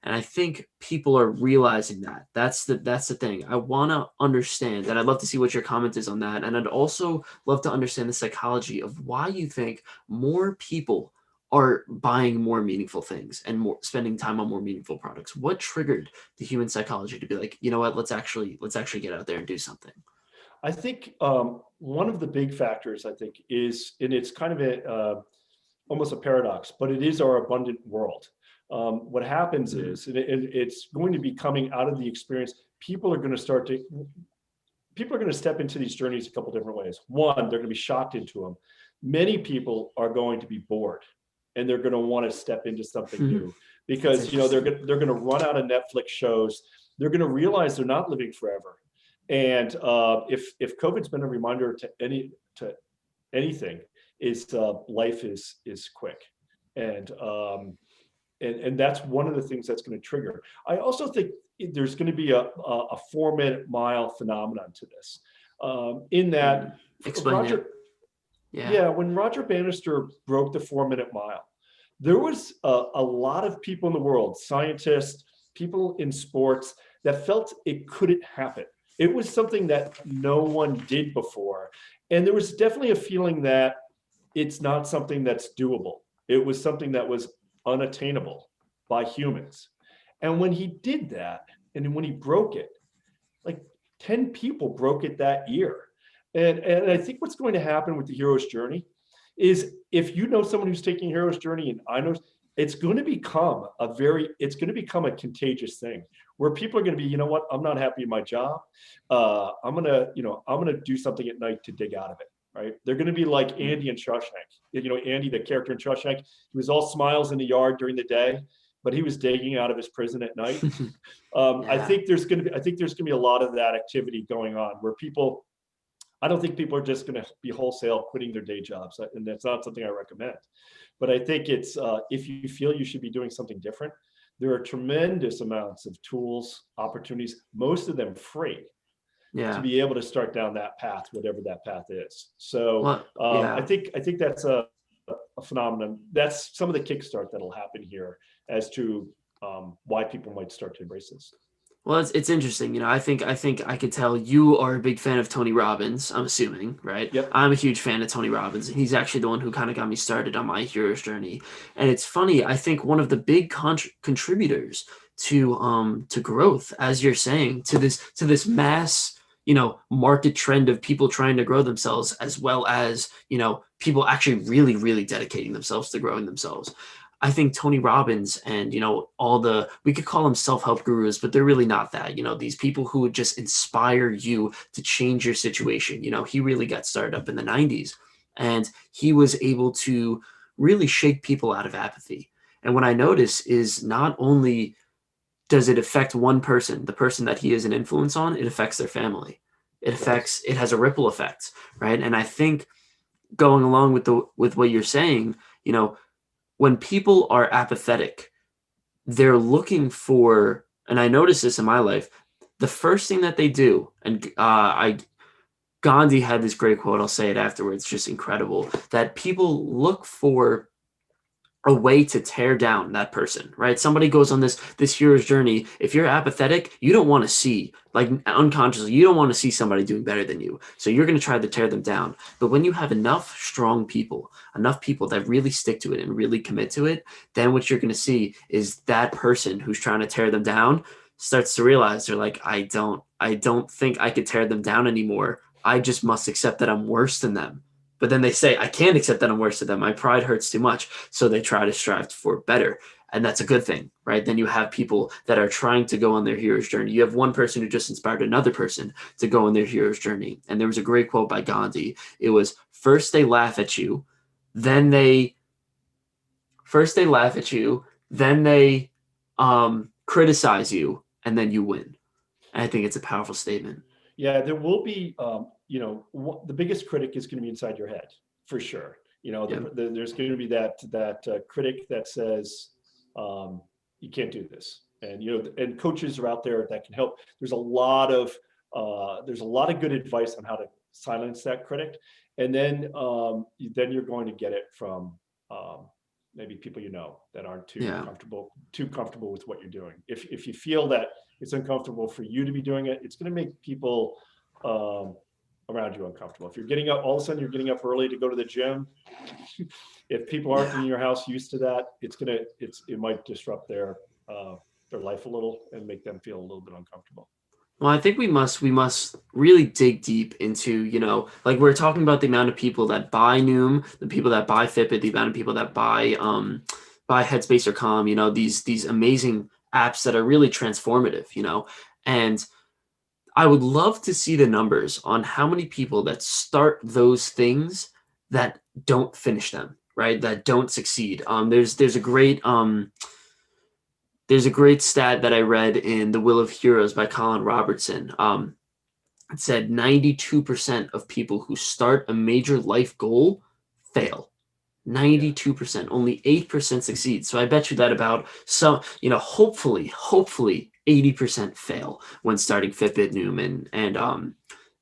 And I think people are realizing that. That's the thing. I want to understand, and I'd love to see what your comment is on that. And I'd also love to understand the psychology of why you think more people are buying more meaningful things and more spending time on more meaningful products. What triggered the human psychology to be like, you know what, let's actually get out there and do something? I think one of the big factors, I think, is, and it's kind of almost a paradox, but it is our abundant world. What happens is, and it's going to be coming out of the experience, people are going to step into these journeys a couple different ways. One, they're going to be shocked into them. Many people are going to be bored, and they're going to want to step into something new because they're going to run out of Netflix shows. They're going to realize they're not living forever. And if COVID's been a reminder to anything, is life is quick, and that's one of the things that's going to trigger. I also think there's going to be a 4-minute mile phenomenon to this, in that Explain Roger, it. Yeah. yeah, when Roger Bannister broke the 4-minute mile, there was a lot of people in the world, scientists, people in sports, that felt it couldn't happen. It was something that no one did before. And there was definitely a feeling that it's not something that's doable. It was something that was unattainable by humans. And when he did that, and when he broke it, like 10 people broke it that year. And I think what's going to happen with the hero's journey is, if you know someone who's taking hero's journey, and I know, it's going to become a contagious thing where people are going to be, you know what, I'm not happy in my job. I'm going to do something at night to dig out of it. Right. They're going to be like Andy in Shawshank. You know, Andy, the character in Shawshank, he was all smiles in the yard during the day, but he was digging out of his prison at night. Yeah. I think there's going to be a lot of that activity going on where people, I don't think people are just going to be wholesale quitting their day jobs, and that's not something I recommend. But I think it's, if you feel you should be doing something different, there are tremendous amounts of tools, opportunities, most of them free, to be able to start down that path, whatever that path is. So I think that's a phenomenon. That's some of the kickstart that'll happen here as to why people might start to embrace this. Well, it's interesting. You know, I think I could tell you are a big fan of Tony Robbins, I'm assuming, right? Yep. I'm a huge fan of Tony Robbins, and he's actually the one who kind of got me started on my hero's journey. And it's funny, I think one of the big contributors to growth, as you're saying, to this mass, you know, market trend of people trying to grow themselves, as well as, you know, people actually really, really dedicating themselves to growing themselves. I think Tony Robbins and, you know, we could call them self-help gurus, but they're really not that. You know, these people who would just inspire you to change your situation. You know, he really got started up in the 90s, and he was able to really shake people out of apathy. And what I notice is, not only does it affect one person, the person that he is an influence on, it affects their family. It has a ripple effect, right? And I think, going along with what you're saying, you know, when people are apathetic, they're looking for, and I noticed this in my life, the first thing that they do, and Gandhi had this great quote, I'll say it afterwards, just incredible, that people look for a way to tear down that person, right? Somebody goes on this hero's journey. If you're apathetic, you don't want to see, like, unconsciously, you don't want to see somebody doing better than you. So you're going to try to tear them down. But when you have enough strong people, enough people that really stick to it and really commit to it, then what you're going to see is that person who's trying to tear them down starts to realize, they're like, I don't think I could tear them down anymore. I just must accept that I'm worse than them. But then they say, I can't accept that I'm worse than them. My pride hurts too much. So they try to strive for better. And that's a good thing, right? Then you have people that are trying to go on their hero's journey. You have one person who just inspired another person to go on their hero's journey. And there was a great quote by Gandhi. It was, first they laugh at you, then they criticize you, and then you win. And I think it's a powerful statement. Yeah, there will be, the biggest critic is going to be inside your head, for sure. You know, there's going to be that critic that says, you can't do this. And, you know, and coaches are out there that can help. There's a lot of good advice on how to silence that critic. And then you're going to get it from maybe people, you know, that aren't too comfortable with what you're doing. If you feel that it's uncomfortable for you to be doing it, it's going to make people around you uncomfortable. If you're getting up, all of a sudden you're getting up early to go to the gym. If people aren't in your house used to that, it might disrupt their life a little and make them feel a little bit uncomfortable. Well, I think we must really dig deep into, you know, like, we're talking about the amount of people that buy Noom, the people that buy Fitbit, the amount of people that buy Headspace or Calm, you know, these amazing apps that are really transformative, you know. And I would love to see the numbers on how many people that start those things that don't finish them, right? That don't succeed. There's a great stat that I read in The Will of Heroes by Colin Robertson. It said 92% of people who start a major life goal fail. 92%, only 8% succeed. So I bet you that about some, hopefully 80% fail when starting Fitbit, Noom,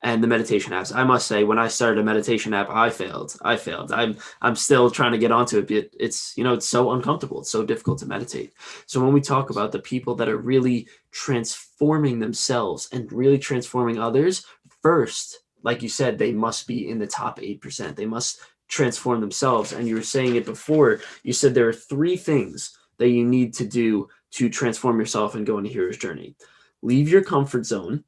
and the meditation apps. I must say, when I started a meditation app, I failed. I'm still trying to get onto it, but it's so uncomfortable. It's so difficult to meditate. So when we talk about the people that are really transforming themselves and really transforming others, first, like you said, they must be in the top 8%. They must transform themselves. And you were saying it before. You said there are 3 things that you need to do to transform yourself and go on a hero's journey. Leave your comfort zone,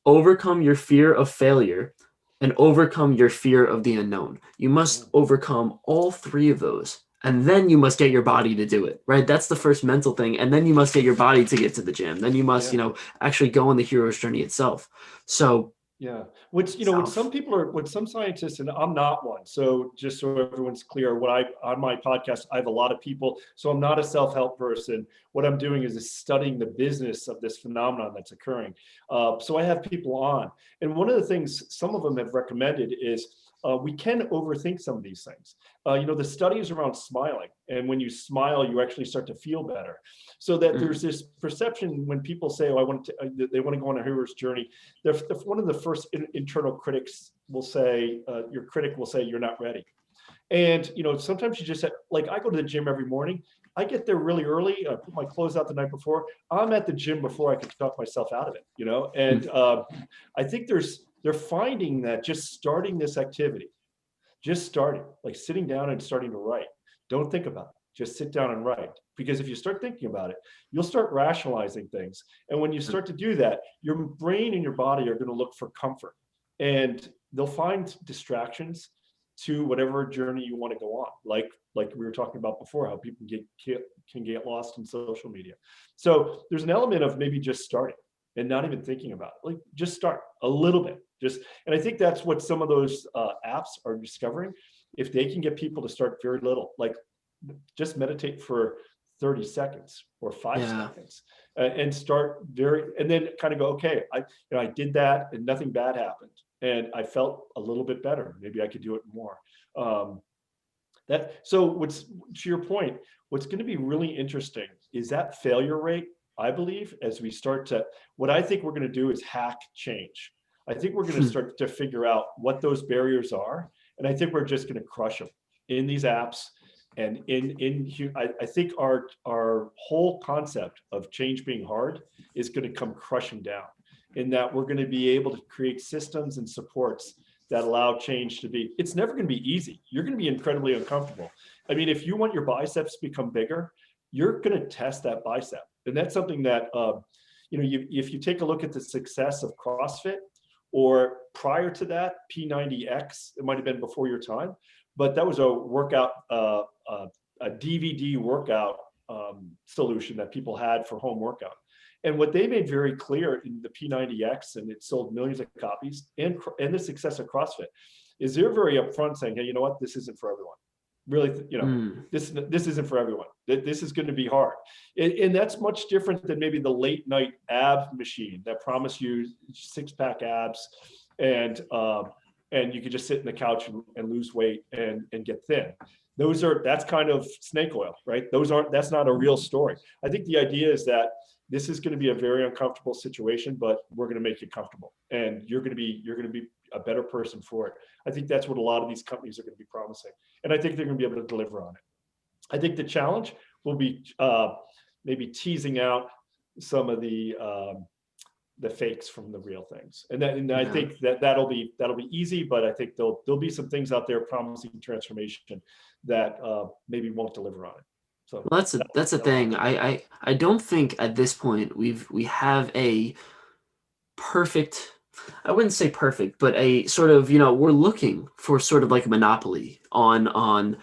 overcome your fear of failure, and overcome your fear of the unknown. You must overcome all 3 of those. And then you must get your body to do it, right? That's the first mental thing. And then you must get your body to get to the gym. Then you must, actually go on the hero's journey itself. So yeah, what some scientists, and I'm not one. So just so everyone's clear, on my podcast, I have a lot of people. So I'm not a self-help person. What I'm doing is studying the business of this phenomenon that's occurring. So I have people on, and one of the things some of them have recommended is we can overthink some of these things. The studies around smiling, and when you smile, you actually start to feel better. So that there's this perception when people say, "Oh, they want to go on a hero's journey." One of the first internal critics will say, "Your critic will say you're not ready." And sometimes you just like I go to the gym every morning. I get there really early. I put my clothes out the night before. I'm at the gym before I can talk myself out of it. And I think they're finding that just starting this activity, like sitting down and starting to write. Don't think about it. Just sit down and write. Because if you start thinking about it, you'll start rationalizing things. And when you start to do that, your brain and your body are going to look for comfort. And they'll find distractions to whatever journey you want to go on. Like we were talking about before, how people can get lost in social media. So there's an element of maybe just starting and not even thinking about it. Like just start a little bit. And I think that's what some of those apps are discovering. If they can get people to start very little, like just meditate for 30 seconds or 5 seconds and start and then kind of go, okay, I did that and nothing bad happened. And I felt a little bit better. Maybe I could do it more. To your point, what's going to be really interesting is that failure rate, I believe, as we start to, what I think we're going to do is hack change. I think we're going to start to figure out what those barriers are. And I think we're just going to crush them in these apps. And I think our whole concept of change being hard is going to come crushing down, in that we're going to be able to create systems and supports that allow change to be. It's never going to be easy. You're going to be incredibly uncomfortable. I mean, if you want your biceps to become bigger, you're going to test that bicep. And that's something that, if you take a look at the success of CrossFit, or prior to that, P90X, it might have been before your time, but that was a workout, a DVD workout solution that people had for home workout. And what they made very clear in the P90X, and it sold millions of copies, and the success of CrossFit, is they're very upfront saying, hey, you know what, this isn't for everyone. Really, this isn't for everyone. This is going to be hard. And that's much different than maybe the late night ab machine that promised you 6-pack abs and you could just sit in the couch and lose weight and get thin. That's kind of snake oil, right? That's not a real story. I think the idea is that this is going to be a very uncomfortable situation, but we're going to make it comfortable, and you're going to be a better person for it. I think that's what a lot of these companies are going to be promising, and I think they're going to be able to deliver on it. I think the challenge will be maybe teasing out some of the fakes from the real things, and I think that'll be easy. But I think there'll be some things out there promising transformation that maybe won't deliver on it. So well, that's the thing. I don't think at this point we have a perfect, I wouldn't say perfect, but a sort of, we're looking for sort of like a monopoly on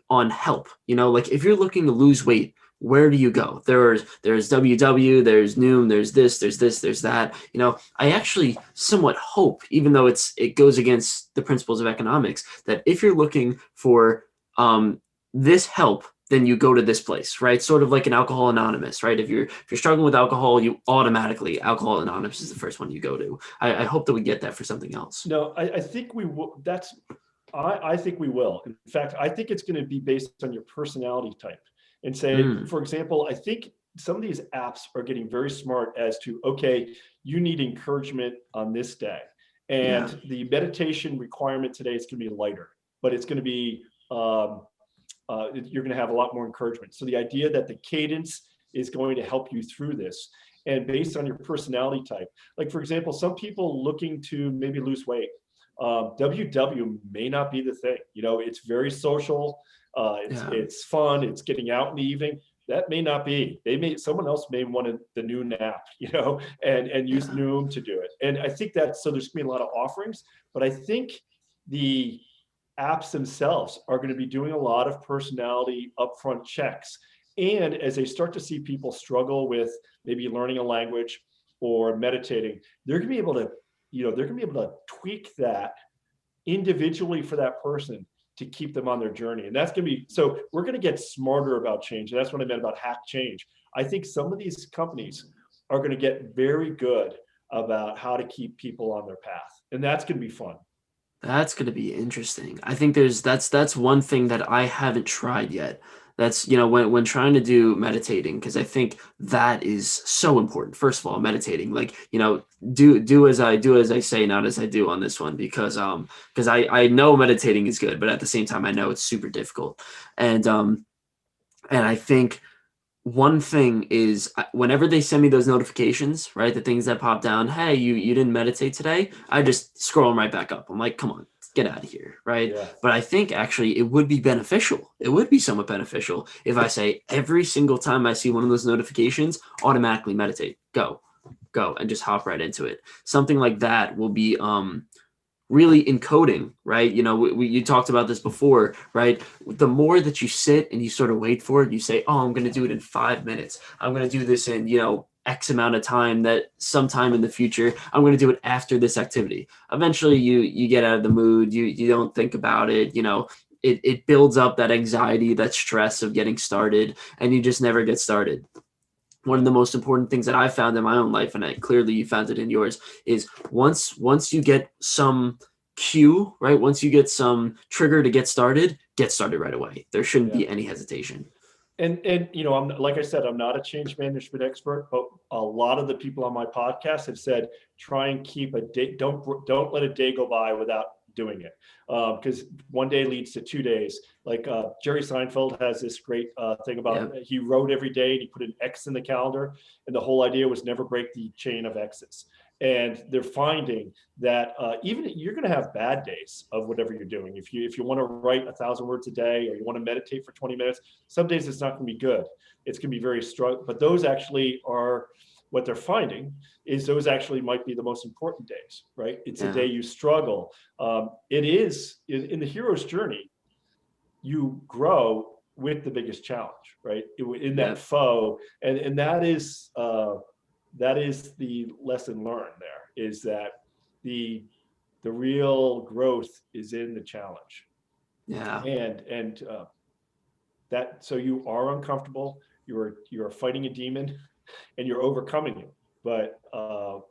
help. Like if you're looking to lose weight, where do you go? There's WW, there's Noom, there's this, there's that. I actually somewhat hope, even though it goes against the principles of economics, that if you're looking for this help, then you go to this place, right? Sort of like an Alcohol Anonymous, right? If you're struggling with alcohol, you automatically, Alcohol Anonymous is the first one you go to. I hope that we get that for something else. No, I think we will. I think we will. In fact, I think it's going to be based on your personality type. And say, Mm, for example, I think some of these apps are getting very smart as to, okay, you need encouragement on this day. yeah. And the meditation requirement today is going to be lighter, but it's going to be, you're going to have a lot more encouragement. So the idea that the cadence is going to help you through this, and based on your personality type, like for example, some people looking to maybe lose weight, WW may not be the thing. You know, it's very social. Yeah. It's fun. It's getting out in the evening. That may not be. Someone else may want the new nap, you know, and use Yeah. Noom to do it. And I think that, so there's gonna be a lot of offerings, but I think the apps themselves are going to be doing a lot of personality upfront checks. And as they start to see people struggle with maybe learning a language or meditating, they're going to be able to, they're going to be able to tweak that individually for that person to keep them on their journey. And that's going to be, so we're going to get smarter about change. And that's what I meant about hack change. I think some of these companies are going to get very good about how to keep people on their path. And that's going to be fun. That's going to be interesting. I think that's one thing that I haven't tried yet. That's, when trying to do meditating, because I think that is so important. First of all, meditating, like, do as I say, not as I do on this one, because I know meditating is good, but at the same time I know it's super difficult. And I think one thing is, whenever they send me those notifications, right, the things that pop down, hey, you didn't meditate today, I just scroll them right back up. I'm like, come on, get out of here, right? Yeah. But I think actually it would be beneficial. It would be somewhat beneficial if I say every single time I see one of those notifications, automatically meditate, go, and just hop right into it. Something like that will be really encoding, right? You talked about this before, right? The more that you sit and you sort of wait for it, you say, oh, I'm going to do it in 5 minutes. I'm going to do this in, X amount of time, that sometime in the future, I'm going to do it after this activity. Eventually you get out of the mood. You don't think about it. It builds up that anxiety, that stress of getting started, and you just never get started. One of the most important things that I found in my own life, and clearly you found it in yours, is once you get some cue, right? Once you get some trigger to get started right away. There shouldn't Yeah. be any hesitation. And I'm, like I said, I'm not a change management expert, but a lot of the people on my podcast have said try and keep a day. Don't let a day go by without doing it, because one day leads to 2 days. Like Jerry Seinfeld has this great thing about, Yeah. he wrote every day and he put an X in the calendar, and the whole idea was never break the chain of X's. And they're finding that even you're going to have bad days of whatever you're doing. If you want to write 1,000 words a day, or you want to meditate for 20 minutes, some days it's not going to be good. It's going to be very strong. But those actually are, what they're finding is those actually might be the most important days, right? It's a Yeah. day you struggle. It is in the hero's journey, you grow with the biggest challenge, right? In Yeah. that foe, and that is the lesson learned. There is that the real growth is in the challenge, Yeah. and that, so you are uncomfortable, you're fighting a demon, and you're overcoming it. But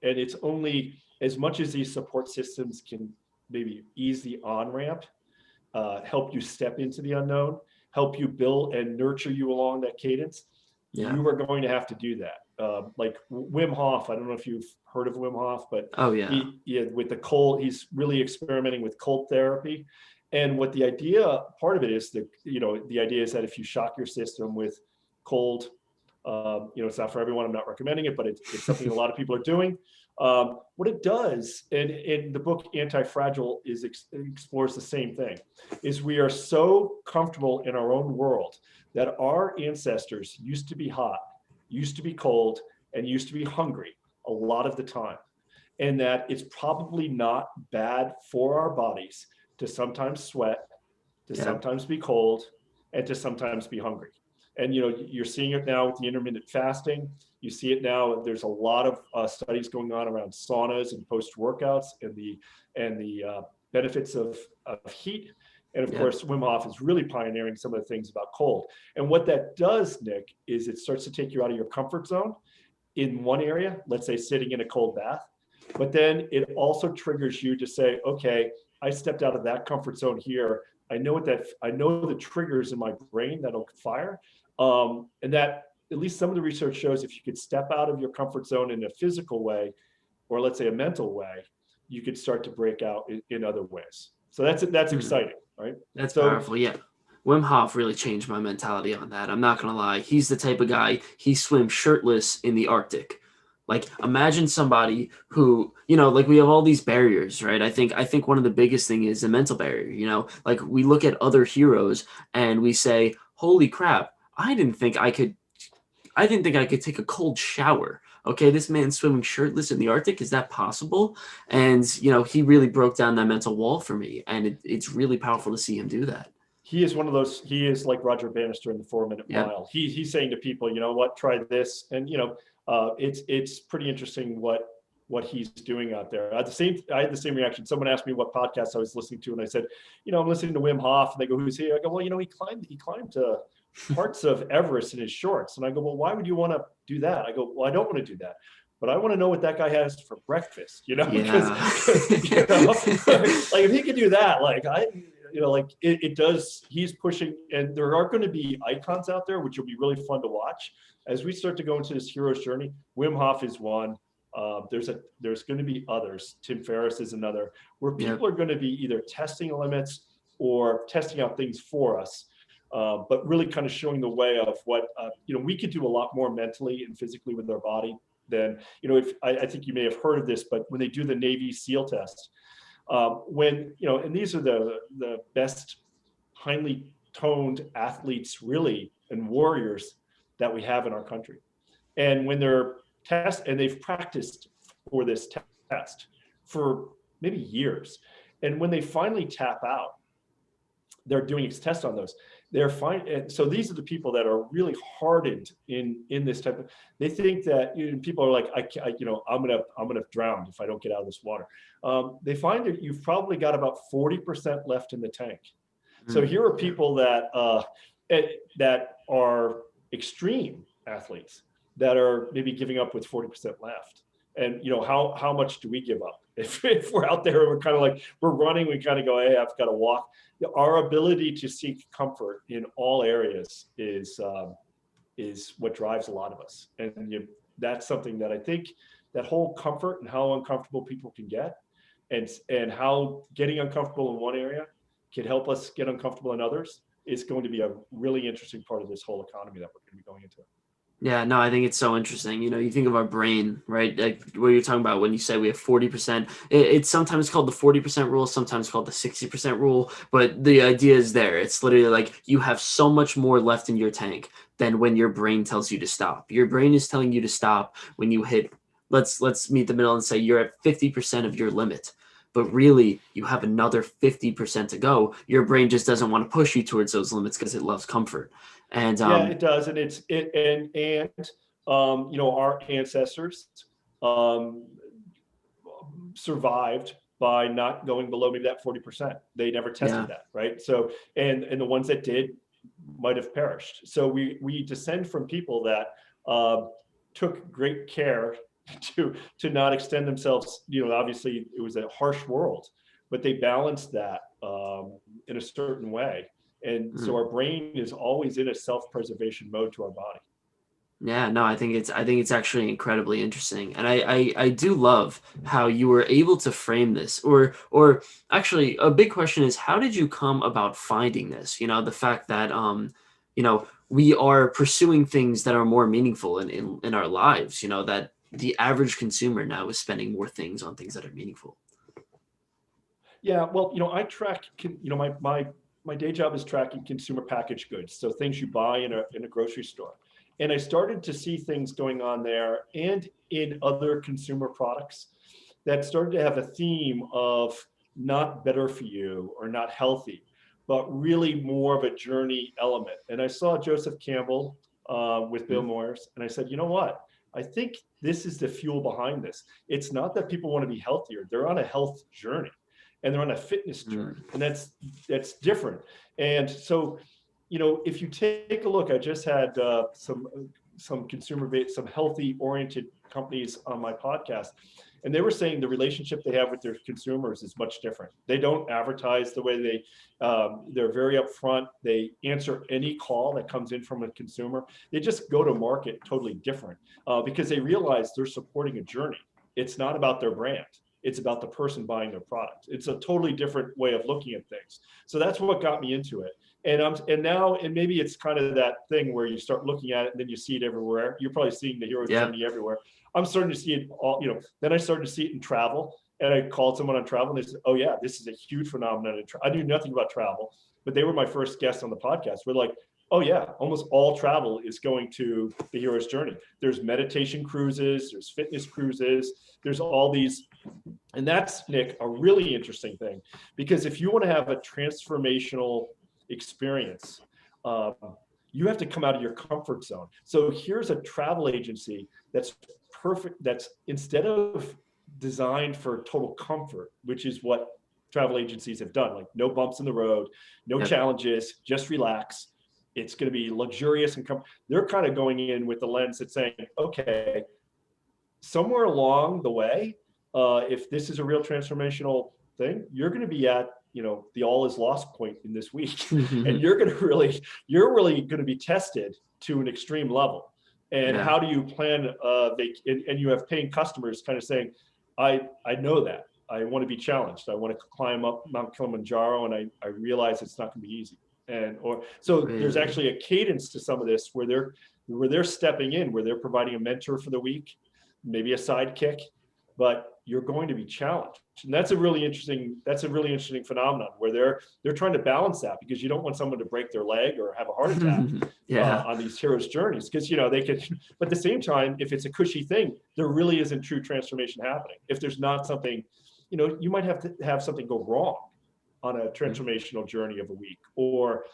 and it's only as much as these support systems can maybe ease the on ramp, help you step into the unknown, help you build and nurture you along that cadence. Yeah. You are going to have to do that. Like Wim Hof, I don't know if you've heard of Wim Hof, but Oh yeah. with the cold, he's really experimenting with cold therapy. And what the idea, part of it is that, the idea is that if you shock your system with cold, it's not for everyone, I'm not recommending it, but it's something a lot of people are doing. What it does, and in the book Anti-Fragile explores the same thing, is we are so comfortable in our own world that our ancestors used to be hot, used to be cold, and used to be hungry a lot of the time. And that it's probably not bad for our bodies to sometimes sweat, to Yeah. sometimes be cold, and to sometimes be hungry. And you're seeing it now with the intermittent fasting. You see it now. There's a lot of studies going on around saunas and post workouts, and the benefits of heat. And of Yeah. course, Wim Hof is really pioneering some of the things about cold. And what that does, Nick, is it starts to take you out of your comfort zone in one area, let's say sitting in a cold bath. But then it also triggers you to say, okay, I stepped out of that comfort zone here. I know the triggers in my brain that'll fire. And that at least some of the research shows if you could step out of your comfort zone in a physical way, or let's say a mental way, you could start to break out in other ways. So that's exciting, right? That's So powerful. Yeah. Wim Hof really changed my mentality on that. I'm not going to lie. He's the type of guy, he swims shirtless in the Arctic. Like imagine somebody who, like we have all these barriers, right? I think one of the biggest thing is the mental barrier, like we look at other heroes and we say, "Holy crap, I didn't think I could take a cold shower." Okay, this man's swimming shirtless in the Arctic. Is that possible? And he really broke down that mental wall for me, and it's really powerful to see him do that. he is one of those. He is like Roger Bannister in the 4 Minute Yeah. Mile. He's saying to people, you know what, try this, and it's pretty interesting what he's doing out there. I had the same reaction. Someone asked me what podcast I was listening to, and I said, I'm listening to Wim Hof, and they go, "Who's he?" I go, "Well, he climbed parts of Everest in his shorts." And I go, "Well, why would you want to do that?" I go, "Well, I don't want to do that, but I want to know what that guy has for breakfast, because Yeah. like if he could do that, like it does, he's pushing, and there are going to be icons out there, which will be really fun to watch as we start to go into this hero's journey. Wim Hof is one. There's going to be others. Tim Ferriss is another, where people are going to be either testing limits or testing out things for us. But really kind of showing the way of what, we could do a lot more mentally and physically with our body than, if I think you may have heard of this, but when they do the Navy SEAL test, and these are the best finely toned athletes really, and warriors that we have in our country. And when they're and they've practiced for this test for maybe years. And when they finally tap out, they're doing tests on those. They're fine. And so these are the people that are really hardened in this type of. They think that people are like, I'm gonna drown if I don't get out of this water. They find that you've probably got about 40% left in the tank. So here are people that are extreme athletes that are maybe giving up with 40% left. And how much do we give up if we're out there and we're kind of like, we're running, we kind of go, hey, I've got to walk. Our ability to seek comfort in all areas is what drives a lot of us. And that's something that I think that whole comfort and how uncomfortable people can get, and how getting uncomfortable in one area can help us get uncomfortable in others, is going to be a really interesting part of this whole economy that we're going to be going into. Yeah, no, I think it's so interesting. You think of our brain, right? Like what you're talking about when you say we have 40%. It's sometimes called the 40% rule, sometimes called the 60% rule, but the idea is there. It's literally like you have so much more left in your tank than when your brain tells you to stop. Your brain is telling you to stop when you hit, let's meet the middle and say you're at 50% of your limit. But really, you have another 50% to go. Your brain just doesn't want to push you towards those limits because it loves comfort. And it does, and our ancestors survived by not going below maybe that 40%. They never tested that, right? So and the ones that did might have perished. So we descend from people that took great care to not extend themselves. Obviously it was a harsh world, but they balanced that in a certain way. And so our brain is always in a self-preservation mode to our body. Yeah, no, I think it's actually incredibly interesting. And I do love how you were able to frame this. Or actually a big question is, how did you come about finding this? The fact that we are pursuing things that are more meaningful in our lives, that the average consumer now is spending more things on things that are meaningful. Yeah, well, I track, my day job is tracking consumer packaged goods. So things you buy in a grocery store. And I started to see things going on there and in other consumer products that started to have a theme of not better for you or not healthy, but really more of a journey element. And I saw Joseph Campbell with Bill Moyers, and I said, you know what? I think this is the fuel behind this. It's not that people want to be healthier. They're on a health journey and they're on a fitness journey, and that's different. And so, if you take a look, I just had some some consumer based, some healthy oriented companies on my podcast, and they were saying the relationship they have with their consumers is much different. They don't advertise the way they're very upfront. They answer any call that comes in from a consumer. They just go to market totally different because they realize they're supporting a journey. It's not about their brand. It's about the person buying their product. It's a totally different way of looking at things. So that's what got me into it. And maybe it's kind of that thing where you start looking at it and then you see it everywhere. You're probably seeing the hero's journey everywhere. I'm starting to see it all, then I started to see it in travel, and I called someone on travel and they said, oh yeah, this is a huge phenomenon. I knew nothing about travel, but they were my first guests on the podcast. We're like, oh yeah, almost all travel is going to the hero's journey. There's meditation cruises, there's fitness cruises, there's all these. And that's, Nick, a really interesting thing, because if you want to have a transformational experience, you have to come out of your comfort zone. So here's a travel agency that's perfect, that's instead of designed for total comfort, which is what travel agencies have done, like no bumps in the road, no challenges, just relax. It's going to be luxurious and they're kind of going in with the lens that's saying, okay, somewhere along the way, if this is a real transformational thing, you're going to be at, the all is lost point in this week. And you're really going to be tested to an extreme level. And how do you plan, and you have paying customers kind of saying, I know that. I want to be challenged. I want to climb up Mount Kilimanjaro, and I realize it's not going to be easy. There's actually a cadence to some of this where they're stepping in, where they're providing a mentor for the week, maybe a sidekick, but you're going to be challenged. And that's a really interesting phenomenon where they're trying to balance that, because you don't want someone to break their leg or have a heart attack on these heroes' journeys, because they could, but at the same time, if it's a cushy thing, there really isn't true transformation happening. If there's not something, you might have to have something go wrong on a transformational journey of a week, or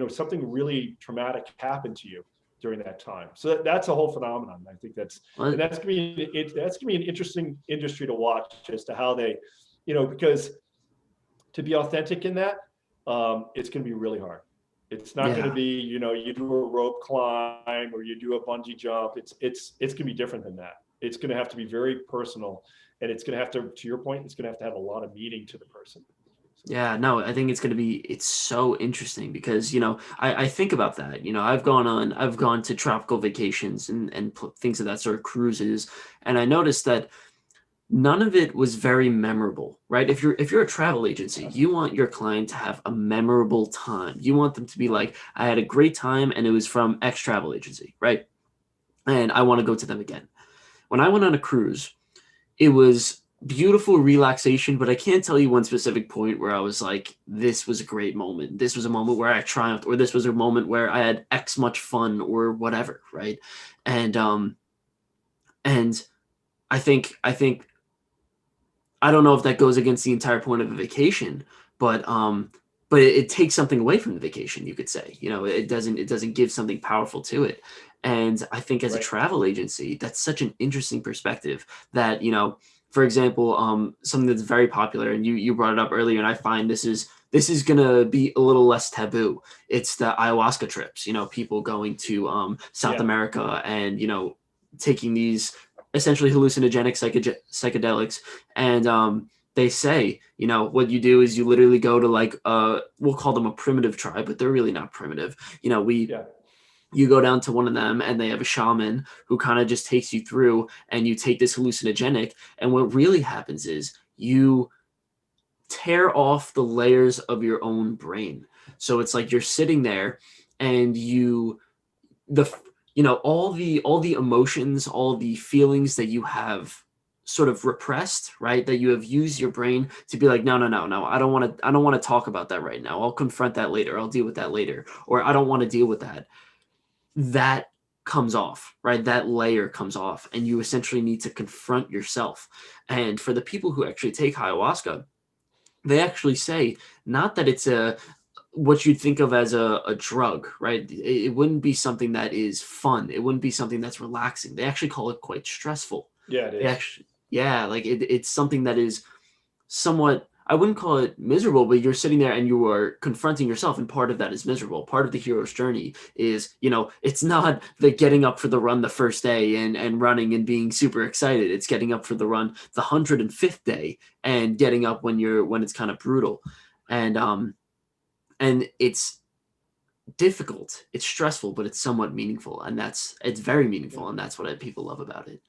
something really traumatic happened to you during that time. So that's a whole phenomenon. I think that's gonna be an interesting industry to watch as to how they, because to be authentic in that, it's going to be really hard. It's not going to be, you do a rope climb or you do a bungee jump. It's going to be different than that. It's going to have to be very personal, and it's going to have to your point, it's going to have a lot of meaning to the person. Yeah, no, I think it's so interesting because, I think about that. I've gone to tropical vacations and things of that sort of cruises. And I noticed that none of it was very memorable, right? If you're a travel agency, you want your client to have a memorable time. You want them to be like, I had a great time and it was from X travel agency, right? And I want to go to them again. When I went on a cruise, it was beautiful relaxation, but I can't tell you one specific point where I was like, this was a great moment. This was a moment where I triumphed, or this was a moment where I had X much fun or whatever. Right. And I think, I don't know if that goes against the entire point of a vacation, but it takes something away from the vacation, you could say. It doesn't give something powerful to it. And I think as a travel agency, that's such an interesting perspective that, for example, something that's very popular, and you brought it up earlier, and I find this is gonna be a little less taboo. It's the ayahuasca trips. People going to South America and taking these essentially hallucinogenic psychedelics, and they say what you do is you literally go to like we'll call them a primitive tribe, but they're really not primitive. You go down to one of them and they have a shaman who kind of just takes you through, and you take this hallucinogenic. And what really happens is you tear off the layers of your own brain. So it's like you're sitting there and all the emotions, all the feelings that you have sort of repressed, right? That you have used your brain to be like, no, I don't want to talk about that right now. I'll confront that later. I'll deal with that later. Or I don't want to deal with that. That comes off, right? That layer comes off, and you essentially need to confront yourself. And for the people who actually take ayahuasca, they actually say not that it's what you'd think of as a drug, right? It wouldn't be something that is fun. It wouldn't be something that's relaxing. They actually call it quite stressful. Yeah, it is. It's something that is somewhat I wouldn't call it miserable, but you're sitting there and you are confronting yourself, and part of that is miserable. Part of the hero's journey is, it's not the getting up for the run the first day and running and being super excited. It's getting up for the run the 105th day and getting up when it's kind of brutal. And it's difficult, it's stressful, but it's somewhat meaningful, and it's very meaningful, and that's what people love about it.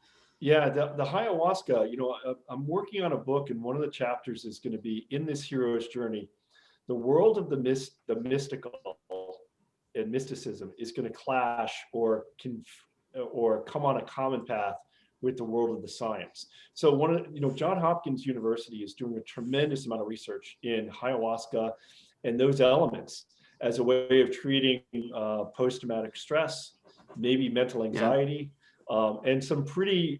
Yeah, the ayahuasca, I'm working on a book, and one of the chapters is going to be in this hero's journey. The world of the mystical and mysticism is going to clash or come on a common path with the world of the science. So John Hopkins University is doing a tremendous amount of research in ayahuasca and those elements as a way of treating post-traumatic stress, maybe mental anxiety, and some pretty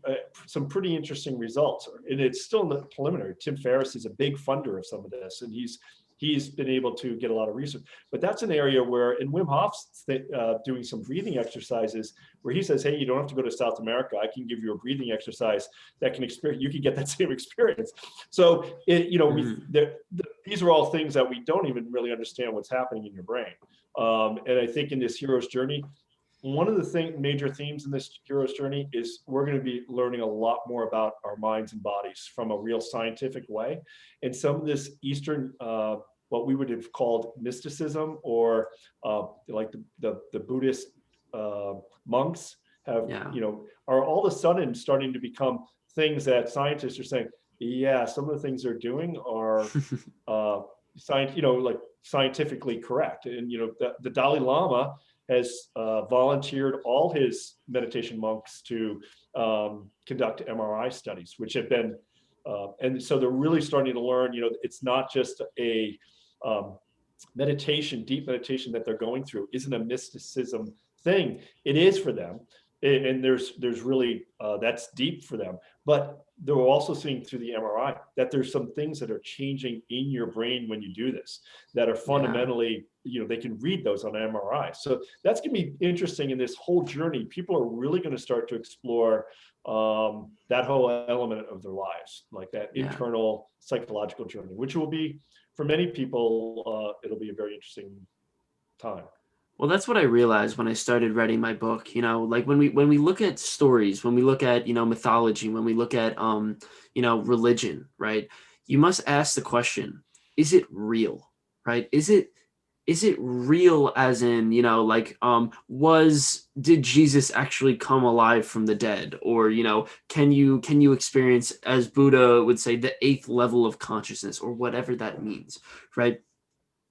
interesting results. And it's still preliminary. Tim Ferriss is a big funder of some of this, and he's been able to get a lot of research. But that's an area where, and Wim Hof's doing some breathing exercises where he says, hey, you don't have to go to South America. I can give you a breathing exercise that you can get that same experience. So, these are all things that we don't even really understand what's happening in your brain. And I think in this hero's journey, one of the major themes in this hero's journey is we're going to be learning a lot more about our minds and bodies from a real scientific way. And some of this Eastern, what we would have called mysticism, or like the Buddhist monks have, are all of a sudden starting to become things that scientists are saying, yeah, some of the things they're doing are like scientifically correct. And, the Dalai Lama has volunteered all his meditation monks to conduct MRI studies, which have been, and so they're really starting to learn, it's not just a deep meditation that they're going through, isn't a mysticism thing. It is for them. And there's really, that's deep for them. But they're also seeing through the MRI that there's some things that are changing in your brain when you do this that are fundamentally, they can read those on MRI. So that's going to be interesting in this whole journey. People are really going to start to explore that whole element of their lives, like that internal psychological journey, which will be, for many people, it'll be a very interesting time. Well, that's what I realized when I started writing my book. Like when we look at stories, when we look at, mythology, when we look at religion, right? You must ask the question, is it real? Right? Is it real, as in, did Jesus actually come alive from the dead? Or, can you experience, as Buddha would say, the 8th level of consciousness, or whatever that means, right?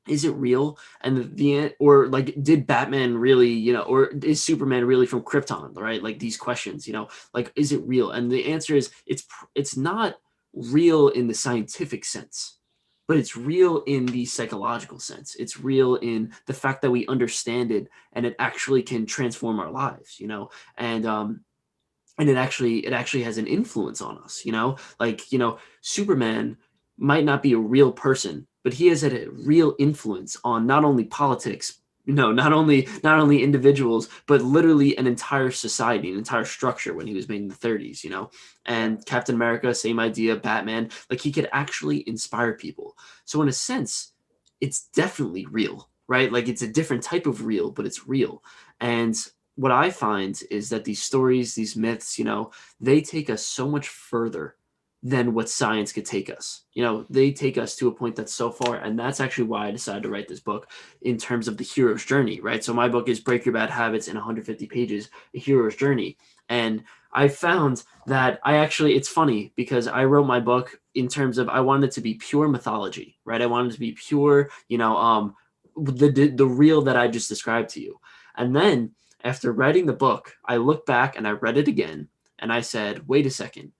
Is it real? And or like, did Batman really, or is Superman really from Krypton, right? Like, these questions, like, is it real? And the answer is it's not real in the scientific sense, but it's real in the psychological sense. It's real in the fact that we understand it, and it actually can transform our lives, and it actually has an influence on us, like, Superman might not be a real person, but he has had a real influence on not only politics, not only individuals, but literally an entire society, an entire structure, when he was made in the 30s, and Captain America, same idea. Batman, like, he could actually inspire people. So in a sense, it's definitely real, right? Like, it's a different type of real, but it's real. And what I find is that these stories, these myths, they take us so much further than what science could take us. They take us to a point that's so far. And that's actually why I decided to write this book in terms of the hero's journey, right? So my book is Break Your Bad Habits in 150 Pages, A Hero's Journey. And I found that it's funny because I wrote my book in terms of, I wanted it to be pure mythology, right? I wanted it to be pure, the real that I just described to you. And then after writing the book, I looked back and I read it again, and I said, wait a second.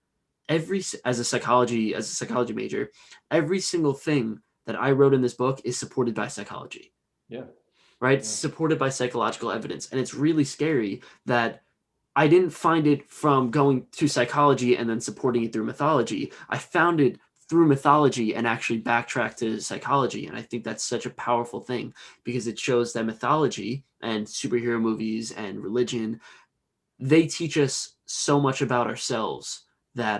As a psychology major, every single thing that I wrote in this book is supported by psychology. Yeah. Right? Yeah. Supported by psychological evidence. And it's really scary that I didn't find it from going to psychology and then supporting it through mythology. I found it through mythology and actually backtrack to psychology. And I think that's such a powerful thing, because it shows that mythology and superhero movies and religion, they teach us so much about ourselves that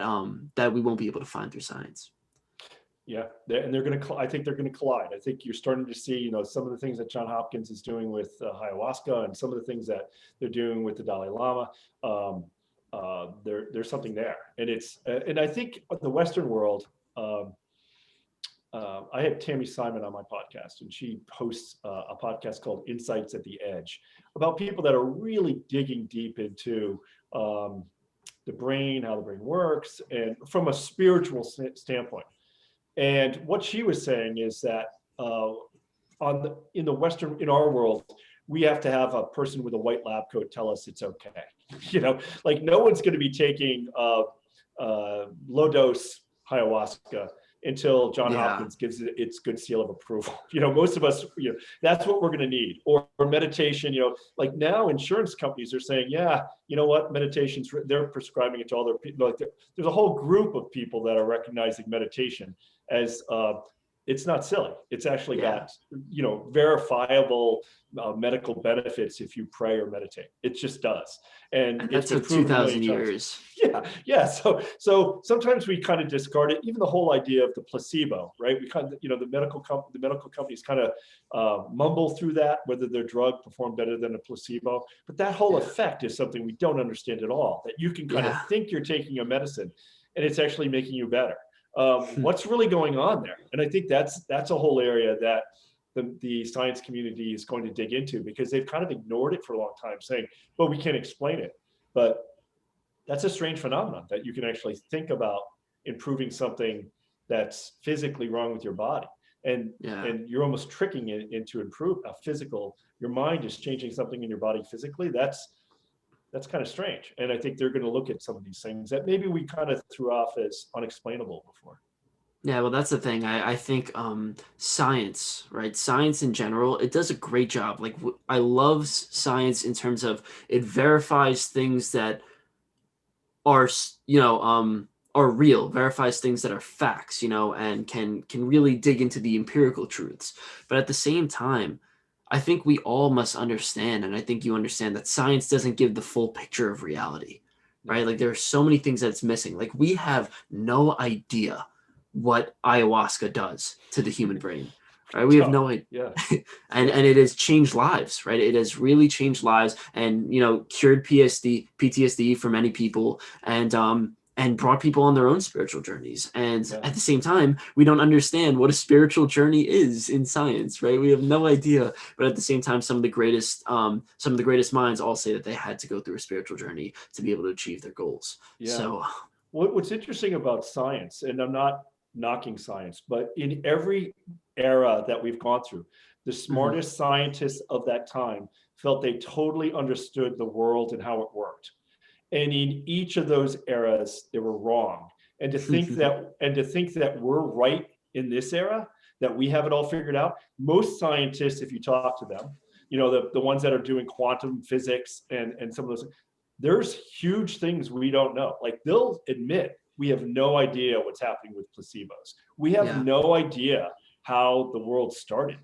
we won't be able to find through science. Yeah, and they're going to. I think they're going to collide. I think you're starting to see, some of the things that John Hopkins is doing with ayahuasca, and some of the things that they're doing with the Dalai Lama. There's something there, and and I think the Western world. I have Tammy Simon on my podcast, and she hosts a podcast called Insights at the Edge about people that are really digging deep into the brain, how the brain works, and from a spiritual standpoint. And what she was saying is that in our world, we have to have a person with a white lab coat tell us it's okay. Like no one's going to be taking low dose ayahuasca until John Hopkins gives it its good seal of approval. Most of us, that's what we're going to need. Or meditation, like now insurance companies are saying, yeah, you know what, meditation's, they're prescribing it to all their people. Like there's a whole group of people that are recognizing meditation as it's not silly. It's actually got, verifiable medical benefits if you pray or meditate. It just does. And that took 2,000 years. Yeah. So sometimes we kind of discard it. Even the whole idea of the placebo, right? We kind of, the medical companies kind of mumble through that, whether their drug performed better than a placebo. But that whole effect is something we don't understand at all. That you can kind of think you're taking a medicine, and it's actually making you better. What's really going on there? And I think that's a whole area that the science community is going to dig into, because they've kind of ignored it for a long time, saying, well, we can't explain it. But that's a strange phenomenon, that you can actually think about improving something that's physically wrong with your body. And you're almost tricking it into improve a physical, your mind is changing something in your body physically. That's kind of strange. And I think they're going to look at some of these things that maybe we kind of threw off as unexplainable before. Yeah, well, that's the thing. I think science, right? Science in general, it does a great job. Like I love science in terms of it verifies things that are, are real, verifies things that are facts, and can really dig into the empirical truths. But at the same time, I think we all must understand, and I think you understand, that science doesn't give the full picture of reality, right? Like there are so many things that it's missing. Like we have no idea what ayahuasca does to the human brain, right? We have no idea. Yeah. and it has changed lives, right? It has really changed lives, and cured PTSD for many people, and brought people on their own spiritual journeys. And at the same time, we don't understand what a spiritual journey is in science, right? We have no idea. But at the same time, some of the greatest minds all say that they had to go through a spiritual journey to be able to achieve their goals. Yeah. So what's interesting about science, and I'm not knocking science, but in every era that we've gone through, the smartest scientists of that time felt they totally understood the world and how it worked. And in each of those eras, they were wrong. And to think that we're right in this era, that we have it all figured out. Most scientists, if you talk to them, the ones that are doing quantum physics and some of those, there's huge things we don't know. Like they'll admit, we have no idea what's happening with placebos. We have no idea how the world started.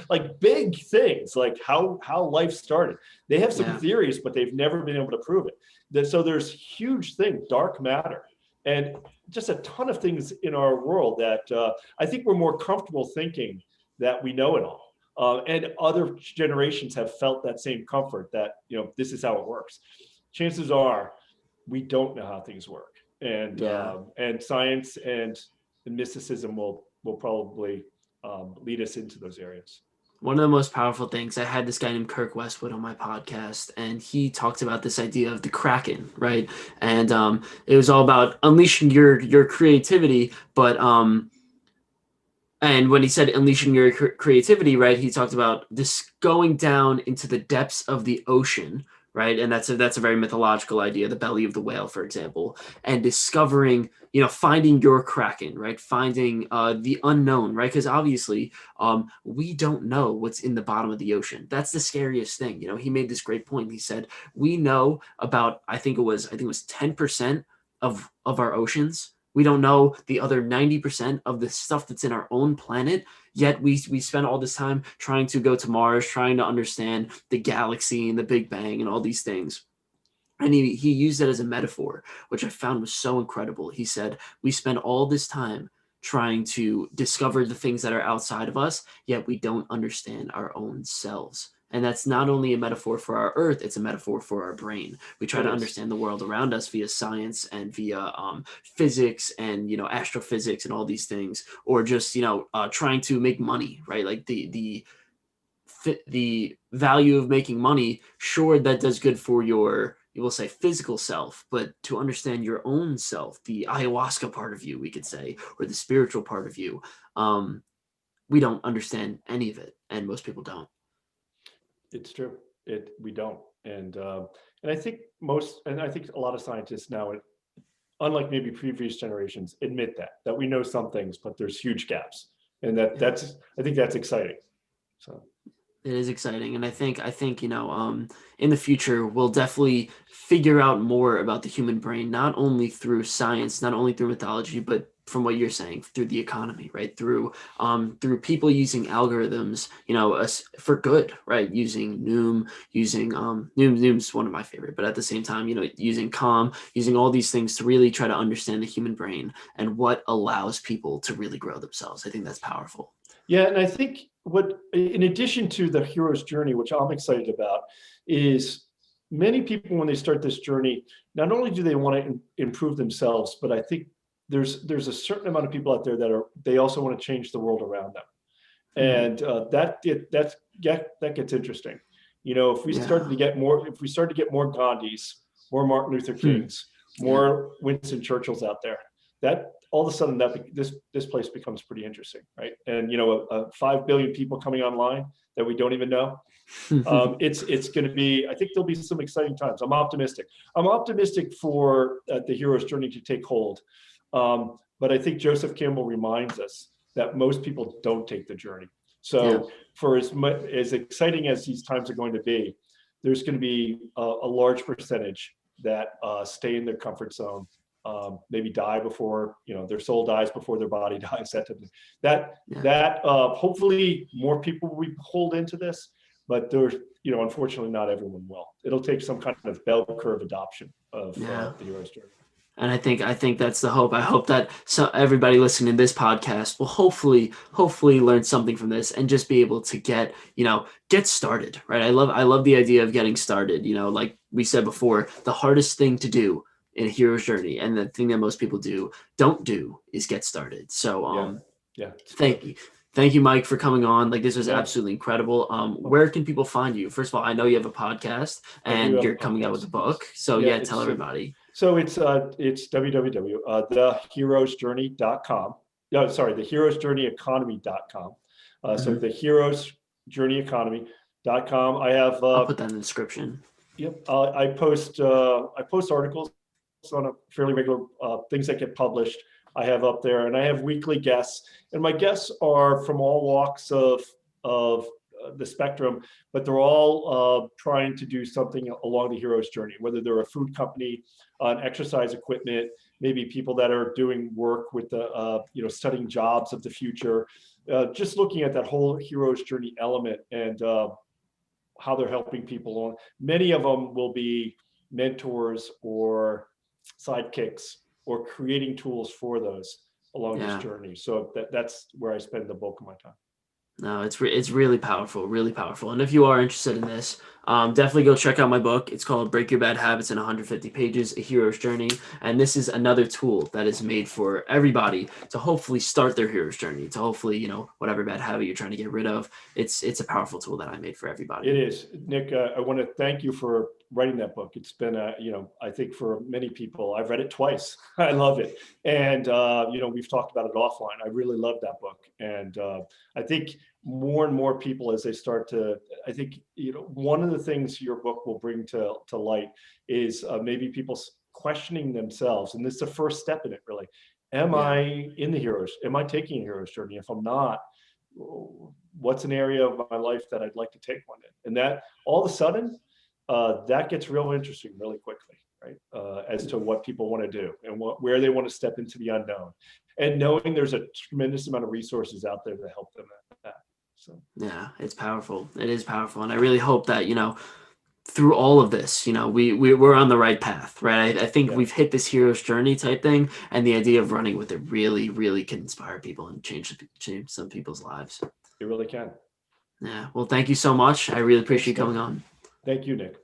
Like big things, like how life started. They have some theories, but they've never been able to prove it. So there's huge things, dark matter, and just a ton of things in our world that I think we're more comfortable thinking that we know it all. And other generations have felt that same comfort that, this is how it works. Chances are we don't know how things work. And science and mysticism will probably lead us into those areas. One of the most powerful things, I had this guy named Kirk Westwood on my podcast, and he talked about this idea of the Kraken, right? And it was all about unleashing your creativity, but and when he said unleashing your creativity, right, he talked about this going down into the depths of the ocean, right? And that's a very mythological idea, the belly of the whale, for example, and discovering, finding your Kraken, right? Finding the unknown, right? Because obviously we don't know what's in the bottom of the ocean. That's the scariest thing. He made this great point. He said, we know about, I think it was 10% of our oceans. We don't know the other 90% of the stuff that's in our own planet, yet we spend all this time trying to go to Mars, trying to understand the galaxy and the Big Bang and all these things. And he used that as a metaphor, which I found was so incredible. He said, we spend all this time trying to discover the things that are outside of us, yet we don't understand our own selves. And that's not only a metaphor for our earth, it's a metaphor for our brain. We try to understand the world around us via science and via physics and, astrophysics and all these things, or just, trying to make money, right? Like the value of making money, sure, that does good for your, you will say, physical self, but to understand your own self, the ayahuasca part of you, we could say, or the spiritual part of you, we don't understand any of it, and most people don't. It's true. We don't. And I think a lot of scientists now, unlike maybe previous generations, admit that we know some things, but there's huge gaps. And I think that's exciting. So it is exciting, and I think in the future we'll definitely figure out more about the human brain, not only through science, not only through mythology, but from what you're saying, through the economy, right? Through people using algorithms, for good, right? Using Noom, Noom's one of my favorite, but at the same time, using Calm, using all these things to really try to understand the human brain and what allows people to really grow themselves. I think that's powerful. Yeah, and I think in addition to the hero's journey, which I'm excited about, is many people, when they start this journey, not only do they want to improve themselves, but I think there's a certain amount of people out there they also want to change the world around them, and that gets interesting. If we started to get more Gandhis, more Martin Luther Kings, more Winston Churchills out there, that all of a sudden this place becomes pretty interesting, right? And 5 billion people coming online that we don't even know. It's going to be. I think there'll be some exciting times. I'm optimistic. I'm optimistic for the hero's journey to take hold. But I think Joseph Campbell reminds us that most people don't take the journey. So for as exciting as these times are going to be, there's going to be a large percentage that stay in their comfort zone. Maybe die before their soul dies before their body dies. That hopefully more people will be pulled into this, but there's unfortunately not everyone will. It'll take some kind of bell curve adoption of the hero's journey. And I think that's the hope. I hope that everybody listening to this podcast will hopefully learn something from this and just be able to get started, right? I love the idea of getting started. Like we said before, the hardest thing to do in a hero's journey, and the thing that most people don't do, is get started. So thank you, Mike, for coming on. Like, this was absolutely incredible. Where can people find you? First of all, I know you have a podcast and you're coming out with a book. So tell everybody. So it's theheroesjourney.com. No, sorry, theheroesjourneyeconomy.com. So the heroesjourneyeconomy.com. I have I'll put that in the description. Yep. I post articles on a fairly regular things that get published. I have up there, and I have weekly guests, and my guests are from all walks of the spectrum, but they're all trying to do something along the hero's journey, whether they're a food company, on exercise equipment, maybe people that are doing work with the studying jobs of the future, just looking at that whole hero's journey element and how they're helping people on. Many of them will be mentors or sidekicks or creating tools for those along this journey. So that's where I spend the bulk of my time. No, it's really powerful, really powerful. And if you are interested in this, definitely go check out my book. It's called Break Your Bad Habits in 150 Pages, A Hero's Journey. And this is another tool that is made for everybody to hopefully start their hero's journey, to hopefully, whatever bad habit you're trying to get rid of. It's a powerful tool that I made for everybody. It is. Nick, I want to thank you for writing that book. It's been, I think for many people, I've read it twice. I love it. And, we've talked about it offline. I really love that book. And I think more and more people, as they start to, I think, one of the things your book will bring to light is maybe people questioning themselves. And this is the first step in it, really. Am I in the hero's? Am I taking a hero's journey? If I'm not, what's an area of my life that I'd like to take one in? And that all of a sudden, that gets real interesting really quickly, right? As to what people want to do and where they want to step into the unknown, and knowing there's a tremendous amount of resources out there to help them at that. So yeah, it's powerful. It is powerful, and I really hope that through all of this, we're on the right path, right? I think Yeah. we've hit this hero's journey type thing, and the idea of running with it really, really can inspire people and change some people's lives. It really can. Yeah. Well, thank you so much. I really Thanks, appreciate you Nick. coming on. Thank you, Nick.